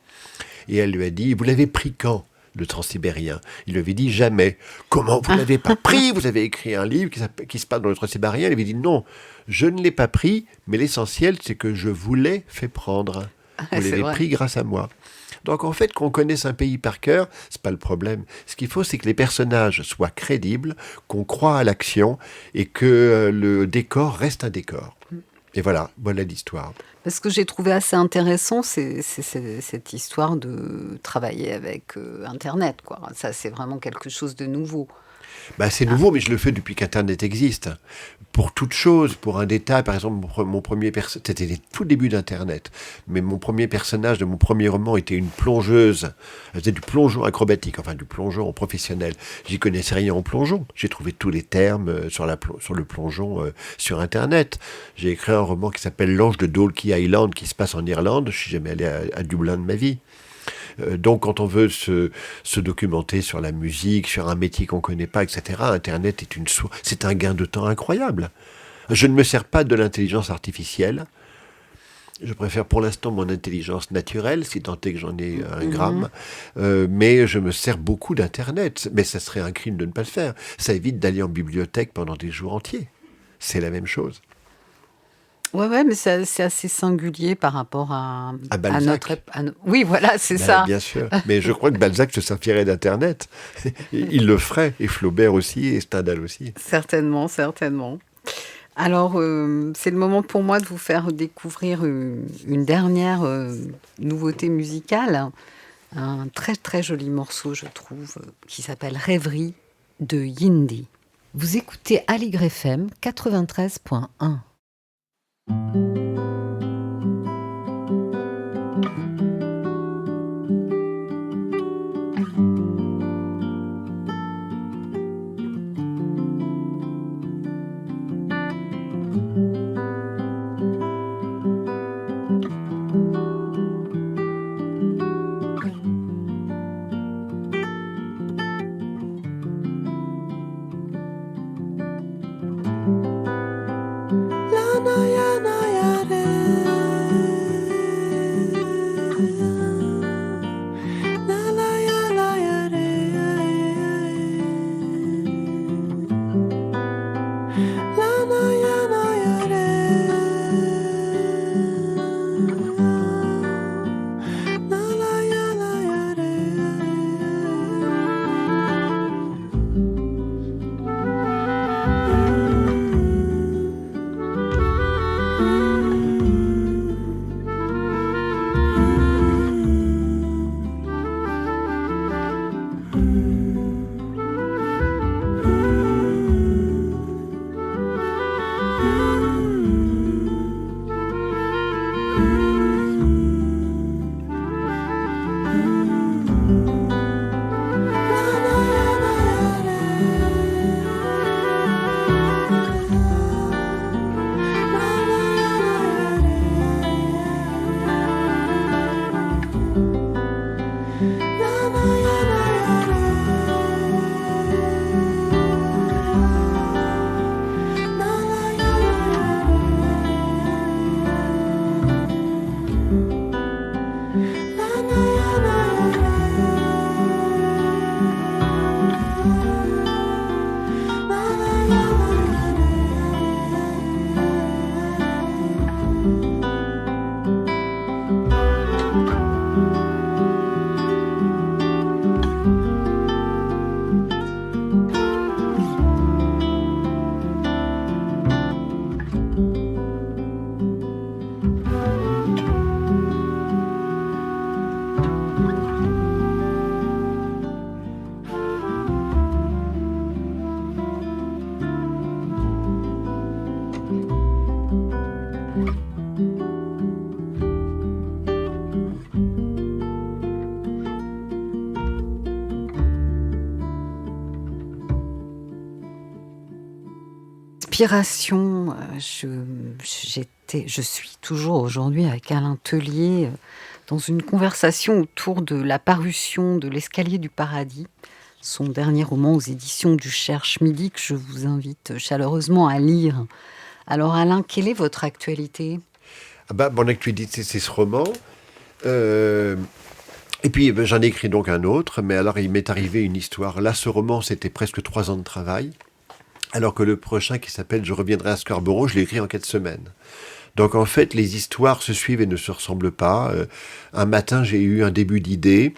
Et elle lui a dit, vous l'avez pris quand ? Le Transsibérien. Il lui avait dit jamais. Comment vous l'avez pas pris? Vous avez écrit un livre qui se passe dans le Transsibérien. Il avait dit non, je ne l'ai pas pris, mais l'essentiel c'est que je vous l'ai fait prendre. Vous c'est l'avez vrai. pris grâce à moi. Donc en fait, qu'on connaisse un pays par cœur, c'est pas le problème. Ce qu'il faut, c'est que les personnages soient crédibles, qu'on croie à l'action et que le décor reste un décor. Et voilà l'histoire. Ce que j'ai trouvé assez intéressant, c'est cette histoire de travailler avec Internet, quoi. Ça, c'est vraiment quelque chose de nouveau. C'est nouveau, mais je le fais depuis qu'Internet existe. Pour toute chose, pour un détail, par exemple, mon premier personnage, c'était les tout débuts d'Internet, mais mon premier personnage de mon premier roman était une plongeuse. Elle faisait du plongeon acrobatique, enfin du plongeon professionnel. J'y connaissais rien en plongeon. J'ai trouvé tous les termes sur le plongeon sur Internet. J'ai écrit un roman qui s'appelle L'Ange de Dalkey Island, qui se passe en Irlande. Je suis jamais allé à Dublin de ma vie. Donc, quand on veut se documenter sur la musique, sur un métier qu'on ne connaît pas, etc., Internet est c'est un gain de temps incroyable. Je ne me sers pas de l'intelligence artificielle. Je préfère pour l'instant mon intelligence naturelle, si tant est que j'en ai 1 gramme. Mais je me sers beaucoup d'Internet. Mais ça serait un crime de ne pas le faire. Ça évite d'aller en bibliothèque pendant des jours entiers. C'est la même chose. Ouais, mais c'est assez singulier par rapport à Balzac. Oui, voilà, c'est ça. Bien sûr. Mais je crois que Balzac se servirait d'Internet. Il le ferait. Et Flaubert aussi, et Stendhal aussi. Certainement, certainement. Alors, c'est le moment pour moi de vous faire découvrir une dernière nouveauté musicale. Un très, très joli morceau, je trouve, qui s'appelle Rêverie de Yindi. Vous écoutez Aligre FM 93.1. Inspiration, je suis toujours aujourd'hui avec Alain Tellier dans une conversation autour de la parution de L'Escalier du Paradis, son dernier roman aux éditions du Cherche Midi que je vous invite chaleureusement à lire. Alors Alain, quelle est votre actualité ? Mon actualité, c'est ce roman. Et puis j'en ai écrit donc un autre, mais alors il m'est arrivé une histoire. Là, ce roman, c'était presque 3 ans de travail. Alors que le prochain, qui s'appelle « Je reviendrai à Scarborough », je l'ai écrit en 4 semaines. Donc en fait, les histoires se suivent et ne se ressemblent pas. Un matin, j'ai eu un début d'idée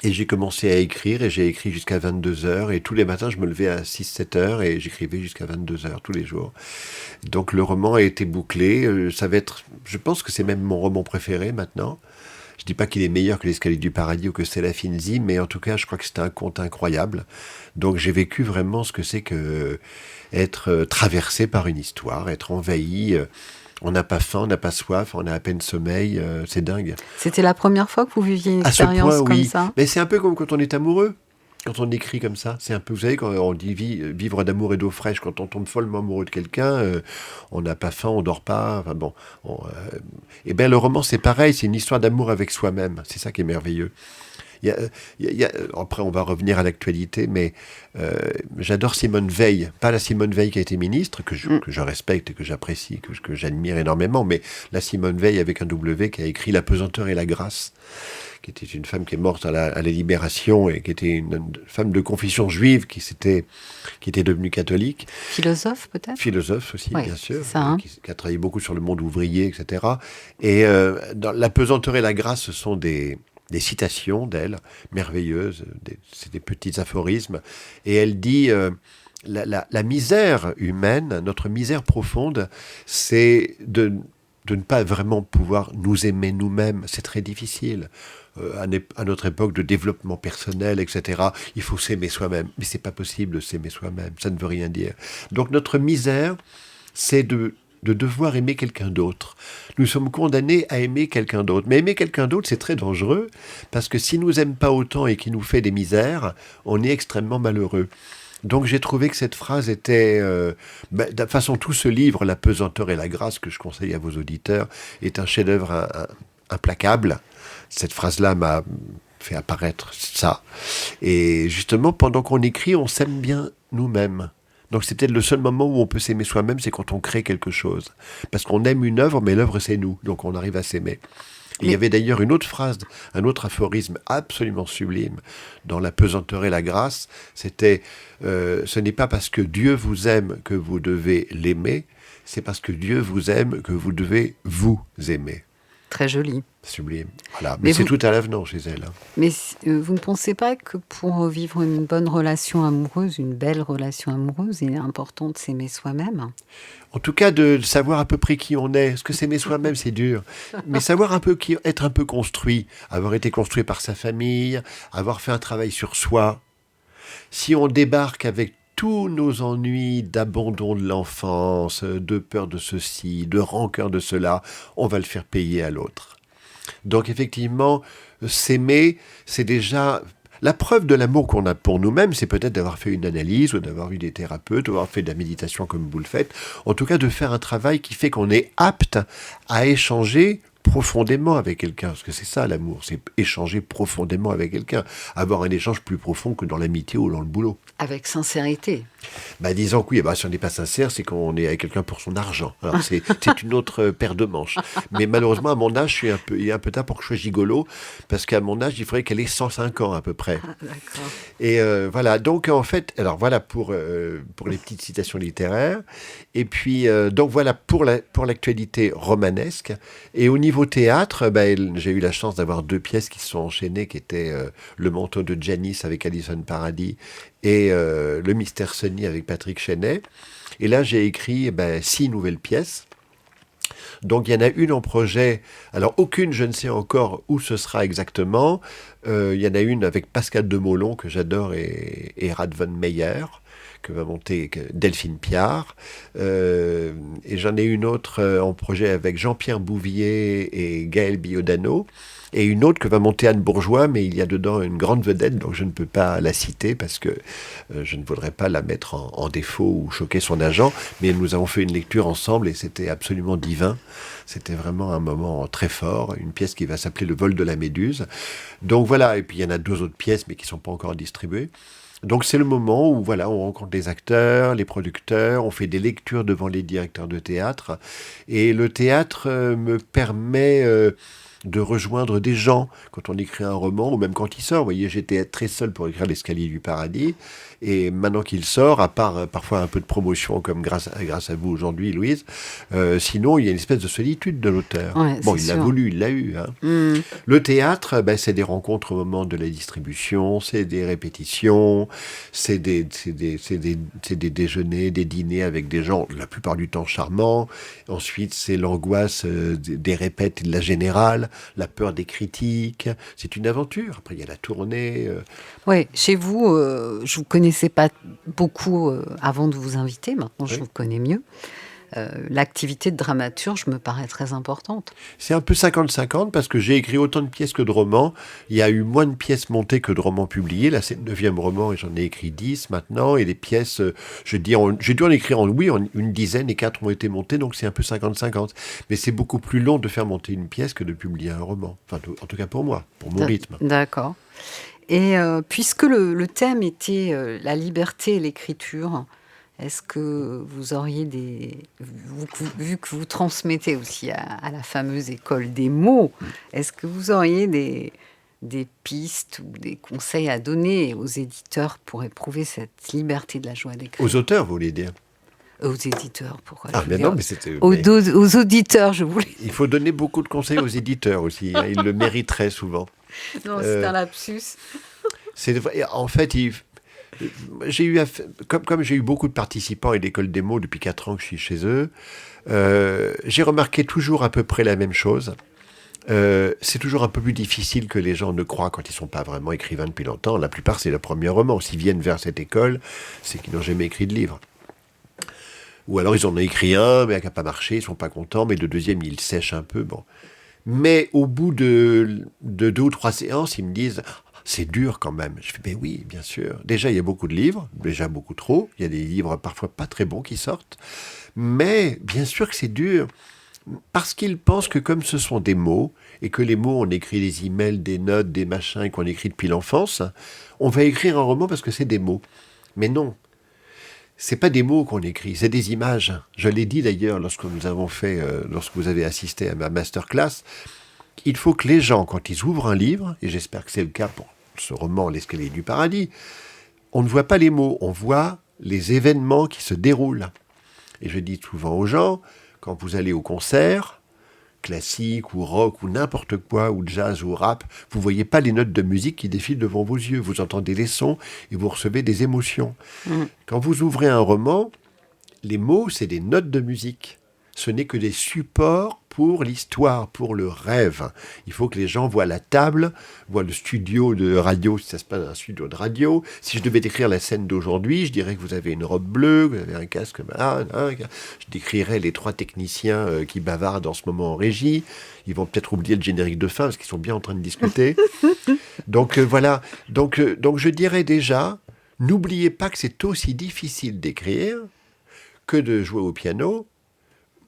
et j'ai commencé à écrire et j'ai écrit jusqu'à 22h. Et tous les matins, je me levais à 6-7 heures et j'écrivais jusqu'à 22h tous les jours. Donc le roman a été bouclé. Ça va être, je pense que c'est même mon roman préféré maintenant. Je ne dis pas qu'il est meilleur que L'Escalier du Paradis ou que Stella Finzi, mais en tout cas, je crois que c'est un conte incroyable. Donc j'ai vécu vraiment ce que c'est que être traversé par une histoire, être envahi. On n'a pas faim, on n'a pas soif, on a à peine sommeil, c'est dingue. C'était la première fois que vous viviez une À ce expérience point, comme oui. ça ? Mais c'est un peu comme quand on est amoureux. Quand on écrit comme ça, c'est un peu, vous savez, quand on dit vivre d'amour et d'eau fraîche, quand on tombe follement amoureux de quelqu'un, on n'a pas faim, on dort pas, enfin bon. Et bien le roman, c'est pareil, c'est une histoire d'amour avec soi-même, c'est ça qui est merveilleux. Après, on va revenir à l'actualité, mais j'adore Simone Veil, pas la Simone Veil qui a été ministre, que je respecte et que j'apprécie, que j'admire énormément, mais la Simone Veil avec un W qui a écrit La pesanteur et la grâce, qui était une femme qui est morte à la Libération et qui était une femme de confession juive qui était devenue catholique. Philosophe peut-être ? Philosophe aussi, Ouais, bien sûr, c'est ça, hein. qui a travaillé beaucoup sur le monde ouvrier, etc. Et dans La pesanteur et la grâce, ce sont des citations d'elle, merveilleuses, c'est des petits aphorismes. Et elle dit, la misère humaine, notre misère profonde, c'est de ne pas vraiment pouvoir nous aimer nous-mêmes. C'est très difficile. À notre époque de développement personnel, etc., il faut s'aimer soi-même. Mais c'est pas possible de s'aimer soi-même, ça ne veut rien dire. Donc notre misère, c'est de devoir aimer quelqu'un d'autre. Nous sommes condamnés à aimer quelqu'un d'autre. Mais aimer quelqu'un d'autre, c'est très dangereux, parce que s'il ne nous aime pas autant et qu'il nous fait des misères, on est extrêmement malheureux. Donc j'ai trouvé que cette phrase était... de toute façon, tout ce livre, La pesanteur et la grâce, que je conseille à vos auditeurs, est un chef-d'œuvre implacable. Cette phrase-là m'a fait apparaître ça. Et justement, pendant qu'on écrit, on s'aime bien nous-mêmes. Donc c'est peut-être le seul moment où on peut s'aimer soi-même, c'est quand on crée quelque chose. Parce qu'on aime une œuvre, mais l'œuvre c'est nous, donc on arrive à s'aimer. Et il y avait d'ailleurs une autre phrase, un autre aphorisme absolument sublime dans La pesanteur et la grâce, c'était ce n'est pas parce que Dieu vous aime que vous devez l'aimer, c'est parce que Dieu vous aime que vous devez vous aimer. Très joli. Sublime. Voilà. Mais c'est tout à l'avenant chez elle. Hein. Mais vous ne pensez pas que pour vivre une bonne relation amoureuse, une belle relation amoureuse, il est important de s'aimer soi-même ? En tout cas, de savoir à peu près qui on est. Parce que s'aimer soi-même, c'est dur. Mais savoir un peu être un peu construit, avoir été construit par sa famille, avoir fait un travail sur soi. Si on débarque avec tous nos ennuis d'abandon de l'enfance, de peur de ceci, de rancœur de cela, on va le faire payer à l'autre. Donc effectivement, s'aimer, c'est déjà... La preuve de l'amour qu'on a pour nous-mêmes, c'est peut-être d'avoir fait une analyse ou d'avoir eu des thérapeutes, d'avoir fait de la méditation comme vous le faites. En tout cas, de faire un travail qui fait qu'on est apte à échanger profondément avec quelqu'un. Parce que c'est ça l'amour, c'est échanger profondément avec quelqu'un. Avoir un échange plus profond que dans l'amitié ou dans le boulot. Avec sincérité. Disons que oui, si on n'est pas sincère, c'est qu'on est avec quelqu'un pour son argent. Alors c'est une autre paire de manches. Mais malheureusement, à mon âge, il est un peu tard pour que je sois gigolo, parce qu'à mon âge, il faudrait qu'elle ait 105 ans à peu près. Ah, d'accord. Et voilà, donc en fait, alors voilà pour les petites citations littéraires. Et puis, donc voilà pour l'actualité romanesque. Et au niveau théâtre, j'ai eu la chance d'avoir 2 pièces qui se sont enchaînées, qui étaient Le manteau de Janis avec Alison Paradis et Le mystère Sonny avec Patrick Chenet. Et là, j'ai écrit 6 nouvelles pièces. Donc, il y en a une en projet. Alors, aucune, je ne sais encore où ce sera exactement. Il y en a une avec Pascal Demolon, que j'adore, et Radvan Meyer, que va monter Delphine Piard. Et j'en ai une autre en projet avec Jean-Pierre Bouvier et Gaël Biodano. Et une autre que va monter Anne Bourgeois, mais il y a dedans une grande vedette, donc je ne peux pas la citer parce que je ne voudrais pas la mettre en défaut ou choquer son agent. Mais nous avons fait une lecture ensemble et c'était absolument divin. C'était vraiment un moment très fort, une pièce qui va s'appeler Le vol de la Méduse. Donc voilà, et puis il y en a 2 autres pièces, mais qui ne sont pas encore distribuées. Donc c'est le moment où voilà, on rencontre les acteurs, les producteurs, on fait des lectures devant les directeurs de théâtre. Et le théâtre me permet de rejoindre des gens quand on écrit un roman ou même quand il sort. Vous voyez, j'étais très seul pour écrire L'Escalier du Paradis et maintenant qu'il sort, à part parfois un peu de promotion comme grâce à vous aujourd'hui, Louise, sinon il y a une espèce de solitude de l'auteur. Ouais, Bon, c'est il l'a sûr. voulu, il l'a eu. Hein. Le théâtre, c'est des rencontres au moment de la distribution, c'est des répétitions, c'est des déjeuners, des dîners avec des gens, la plupart du temps charmants. Ensuite, c'est l'angoisse des répètes et de la générale, la peur des critiques. C'est une aventure. Après, il y a la tournée. Ouais, chez vous, je vous connaissais pas beaucoup avant de vous inviter. Maintenant, je Oui. vous connais mieux. L'activité de dramaturge me paraît très importante. C'est un peu 50-50 parce que j'ai écrit autant de pièces que de romans. Il y a eu moins de pièces montées que de romans publiés. Là, c'est le 9e roman et j'en ai écrit 10 maintenant. Et les pièces, j'ai dû en écrire en une dizaine et 4 ont été montées, donc c'est un peu 50-50. Mais c'est beaucoup plus long de faire monter une pièce que de publier un roman. Enfin, en tout cas pour moi, pour mon rythme. D'accord. Et puisque le thème était la liberté et l'écriture, est-ce que vous auriez vu que vous transmettez aussi à la fameuse école des mots, est-ce que vous auriez des pistes ou des conseils à donner aux éditeurs pour éprouver cette liberté de la joie d'écrire? Aux auteurs, vous voulez dire? Aux éditeurs, pourquoi Ah, je mais veux non, dire mais c'était... aux, mais aux auditeurs, je voulais. il faut donner beaucoup de conseils aux éditeurs aussi. Hein, ils le mériteraient souvent. Non, c'est un lapsus. En fait, j'ai eu comme j'ai eu beaucoup de participants à l'école des mots depuis 4 ans que je suis chez eux, j'ai remarqué toujours à peu près la même chose. C'est toujours un peu plus difficile que les gens ne croient quand ils ne sont pas vraiment écrivains depuis longtemps. La plupart, c'est le premier roman. S'ils viennent vers cette école, c'est qu'ils n'ont jamais écrit de livre. Ou alors ils en ont écrit un, mais qui n'a pas marché, ils ne sont pas contents, mais le deuxième, ils sèchent un peu. Bon. Mais au bout de 2 ou 3 séances, ils me disent « c'est dur quand même ». Je fais « ben oui, bien sûr ». Déjà, il y a beaucoup de livres, déjà beaucoup trop. Il y a des livres parfois pas très bons qui sortent. Mais bien sûr que c'est dur, parce qu'ils pensent que comme ce sont des mots, et que les mots, on écrit des emails, des notes, des machins, et qu'on écrit depuis l'enfance, on va écrire un roman parce que c'est des mots. Mais non. C'est pas des mots qu'on écrit, c'est des images. Je l'ai dit d'ailleurs lorsque vous avez assisté à ma masterclass. Il faut que les gens, quand ils ouvrent un livre, et j'espère que c'est le cas pour ce roman L'Escalier du Paradis, on ne voit pas les mots, on voit les événements qui se déroulent. Et je dis souvent aux gens, quand vous allez au concert, classique ou rock ou n'importe quoi, ou jazz ou rap, vous voyez pas les notes de musique qui défilent devant vos yeux. Vous entendez les sons et vous recevez des émotions. Quand vous ouvrez un roman, les mots, c'est des notes de musique. Ce n'est que des supports pour l'histoire, pour le rêve. Il faut que les gens voient la table, voient le studio de radio, si ça se passe dans un studio de radio. Si je devais décrire la scène d'aujourd'hui, je dirais que vous avez une robe bleue, vous avez un casque. Je décrirais les 3 techniciens qui bavardent en ce moment en régie. Ils vont peut-être oublier le générique de fin parce qu'ils sont bien en train de discuter. Donc voilà. Donc je dirais déjà, n'oubliez pas que c'est aussi difficile d'écrire que de jouer au piano,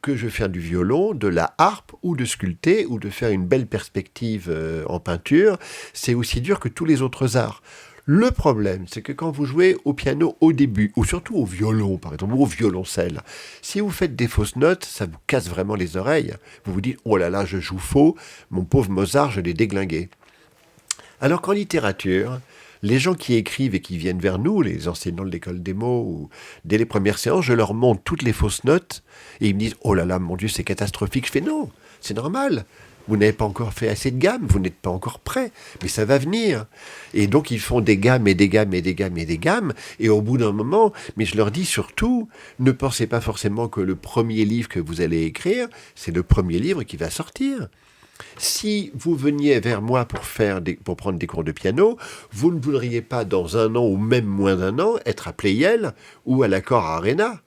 que je faire du violon, de la harpe, ou de sculpter, ou de faire une belle perspective en peinture. C'est aussi dur que tous les autres arts. Le problème, c'est que quand vous jouez au piano au début, ou surtout au violon, par exemple, ou au violoncelle, si vous faites des fausses notes, ça vous casse vraiment les oreilles. Vous vous dites « Oh là là, je joue faux, mon pauvre Mozart, je l'ai déglingué ». Alors qu'en littérature, les gens qui écrivent et qui viennent vers nous, les enseignants de l'école des mots, ou dès les premières séances, je leur montre toutes les fausses notes, et ils me disent « Oh là là, mon Dieu, c'est catastrophique ». Je fais « Non, c'est normal, vous n'avez pas encore fait assez de gammes, vous n'êtes pas encore prêt, mais ça va venir ». Et donc, ils font des gammes et des gammes et des gammes et des gammes, et au bout d'un moment, mais je leur dis surtout, ne pensez pas forcément que le premier livre que vous allez écrire, c'est le premier livre qui va sortir. Si vous veniez vers moi pour prendre des cours de piano, vous ne voudriez pas dans un an ou même moins d'un an être à Pleyel ou à l'Accor Arena.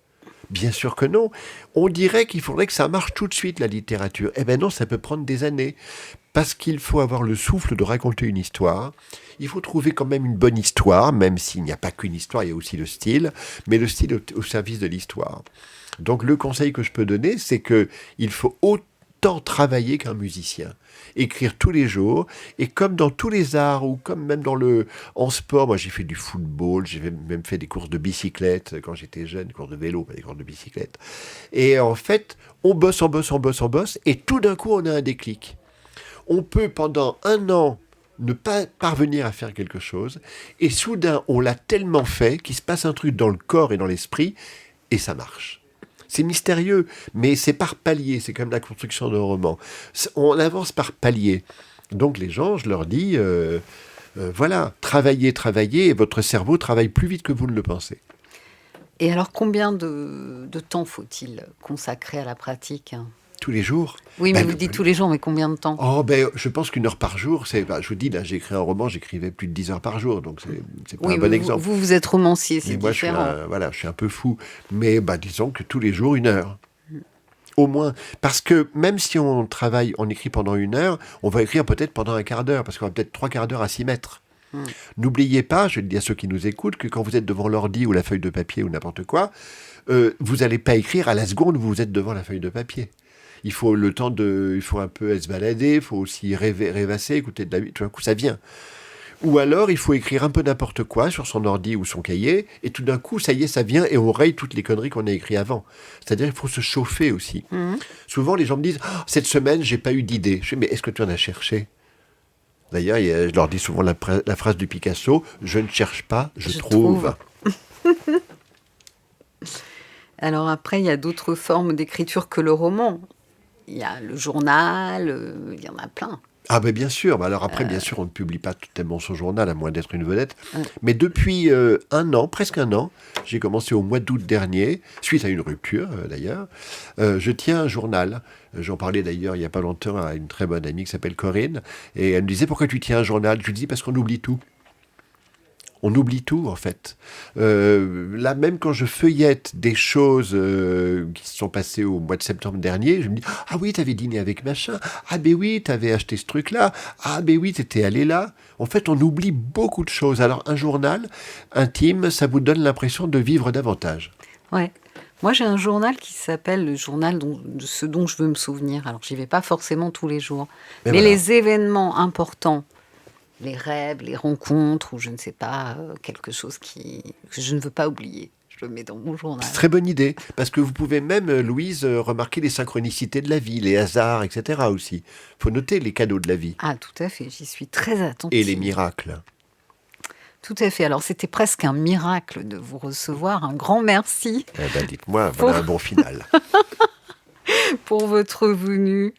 Bien sûr que non. On dirait qu'il faudrait que ça marche tout de suite, la littérature. Eh bien non, ça peut prendre des années. Parce qu'il faut avoir le souffle de raconter une histoire. Il faut trouver quand même une bonne histoire, même s'il n'y a pas qu'une histoire, il y a aussi le style, mais le style au service de l'histoire. Donc le conseil que je peux donner, c'est qu'il faut autant travailler qu'un musicien. Écrire tous les jours, et comme dans tous les arts, ou comme même en sport, moi j'ai fait du football, j'ai même fait des courses de bicyclette quand j'étais jeune, courses de vélo, pas des courses de bicyclette. Et en fait, on bosse, et tout d'un coup on a un déclic. On peut pendant un an ne pas parvenir à faire quelque chose, et soudain on l'a tellement fait qu'il se passe un truc dans le corps et dans l'esprit, et ça marche. C'est mystérieux, mais c'est par palier, c'est comme la construction d'un roman. On avance par palier. Donc les gens, je leur dis, voilà, travaillez, et votre cerveau travaille plus vite que vous ne le pensez. Et alors, combien de temps faut-il consacrer à la pratique ? Tous les jours. Oui, mais vous dites tous les jours, mais combien de temps ? Je pense qu'une heure par jour, je vous dis, là, j'ai écrit un roman, j'écrivais plus de 10 heures par jour, donc c'est pas un bon exemple. Vous êtes romancier, c'est mais différent. Moi, je suis un peu fou. Mais disons que tous les jours, 1 heure. Au moins. Parce que même si on travaille, on écrit pendant 1 heure, on va écrire peut-être pendant un quart d'heure, parce qu'on va peut-être 3/4 d'heure à s'y mettre. N'oubliez pas, je le dis à ceux qui nous écoutent, que quand vous êtes devant l'ordi ou la feuille de papier ou n'importe quoi, vous n'allez pas écrire à la seconde où vous êtes devant la feuille de papier. Il faut il faut un peu se balader, il faut aussi rêvasser, écouter de la musique, tout d'un coup ça vient. Ou alors il faut écrire un peu n'importe quoi sur son ordi ou son cahier, et tout d'un coup ça y est, ça vient, et on raye toutes les conneries qu'on a écrites avant. C'est-à-dire qu'il faut se chauffer aussi. Souvent les gens me disent « Cette semaine, j'ai pas eu d'idée ». Je dis « Mais est-ce que tu en as cherché ?» D'ailleurs, je leur dis souvent la phrase du Picasso « Je ne cherche pas, je trouve ». Alors après, il y a d'autres formes d'écriture que le roman. Il y a le journal, il y en a plein. Ah ben bien sûr, alors après bien sûr on ne publie pas tellement son journal à moins d'être une vedette, mais depuis presque un an, j'ai commencé au mois d'août dernier, suite à une rupture d'ailleurs, je tiens un journal. J'en parlais d'ailleurs il n'y a pas longtemps à une très bonne amie qui s'appelle Corinne, et elle me disait pourquoi tu tiens un journal ? Je lui dis parce qu'on oublie tout. On oublie tout, en fait. Là, même quand je feuillette des choses qui se sont passées au mois de septembre dernier, je me dis « Ah oui, t'avais dîné avec machin. Ah ben oui, t'avais acheté ce truc-là. Ah ben oui, t'étais allé là. » En fait, on oublie beaucoup de choses. Alors, un journal intime, ça vous donne l'impression de vivre davantage. Ouais. Moi, j'ai un journal qui s'appelle le journal de ce dont je veux me souvenir. Alors, j'y vais pas forcément tous les jours. Mais voilà. Les événements importants, les rêves, les rencontres, ou je ne sais pas, quelque chose que je ne veux pas oublier. Je le mets dans mon journal. C'est très bonne idée, parce que vous pouvez même, Louise, remarquer les synchronicités de la vie, les hasards, etc. aussi. Il faut noter les cadeaux de la vie. Ah, tout à fait, j'y suis très attentive. Et les miracles. Tout à fait. Alors, c'était presque un miracle de vous recevoir. Un grand merci. Eh ben, dites-moi, voilà un bon final. Pour votre venue.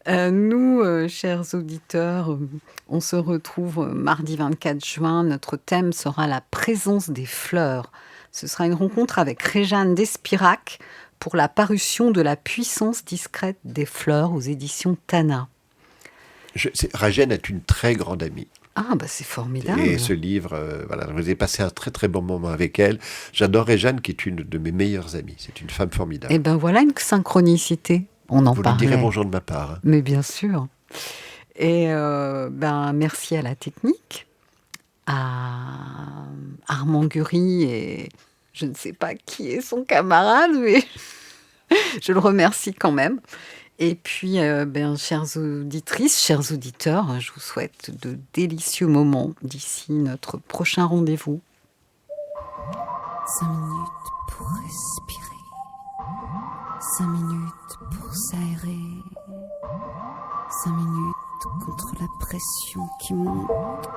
Nous, chers auditeurs, on se retrouve mardi 24 juin. Notre thème sera la présence des fleurs. Ce sera une rencontre avec Réjeanne d'Espirac pour la parution de La puissance discrète des fleurs aux éditions Tana. Réjeanne est une très grande amie. Ah, bah c'est formidable. Et ce livre, je vous ai passé un très très bon moment avec elle. J'adore Réjeanne, qui est une de mes meilleures amies. C'est une femme formidable. Et ben voilà une synchronicité. On en vous parlait. lui direz bonjour de ma part. Mais bien sûr. Et merci à la technique, à Armand Gury et je ne sais pas qui est son camarade, mais je le remercie quand même. Et puis, chères auditrices, chers auditeurs, je vous souhaite de délicieux moments d'ici notre prochain rendez-vous. 5 minutes pour respirer. 5 minutes pour s'aérer. 5 minutes contre la pression qui monte.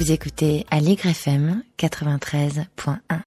Vous écoutez Allegre FM 93.1.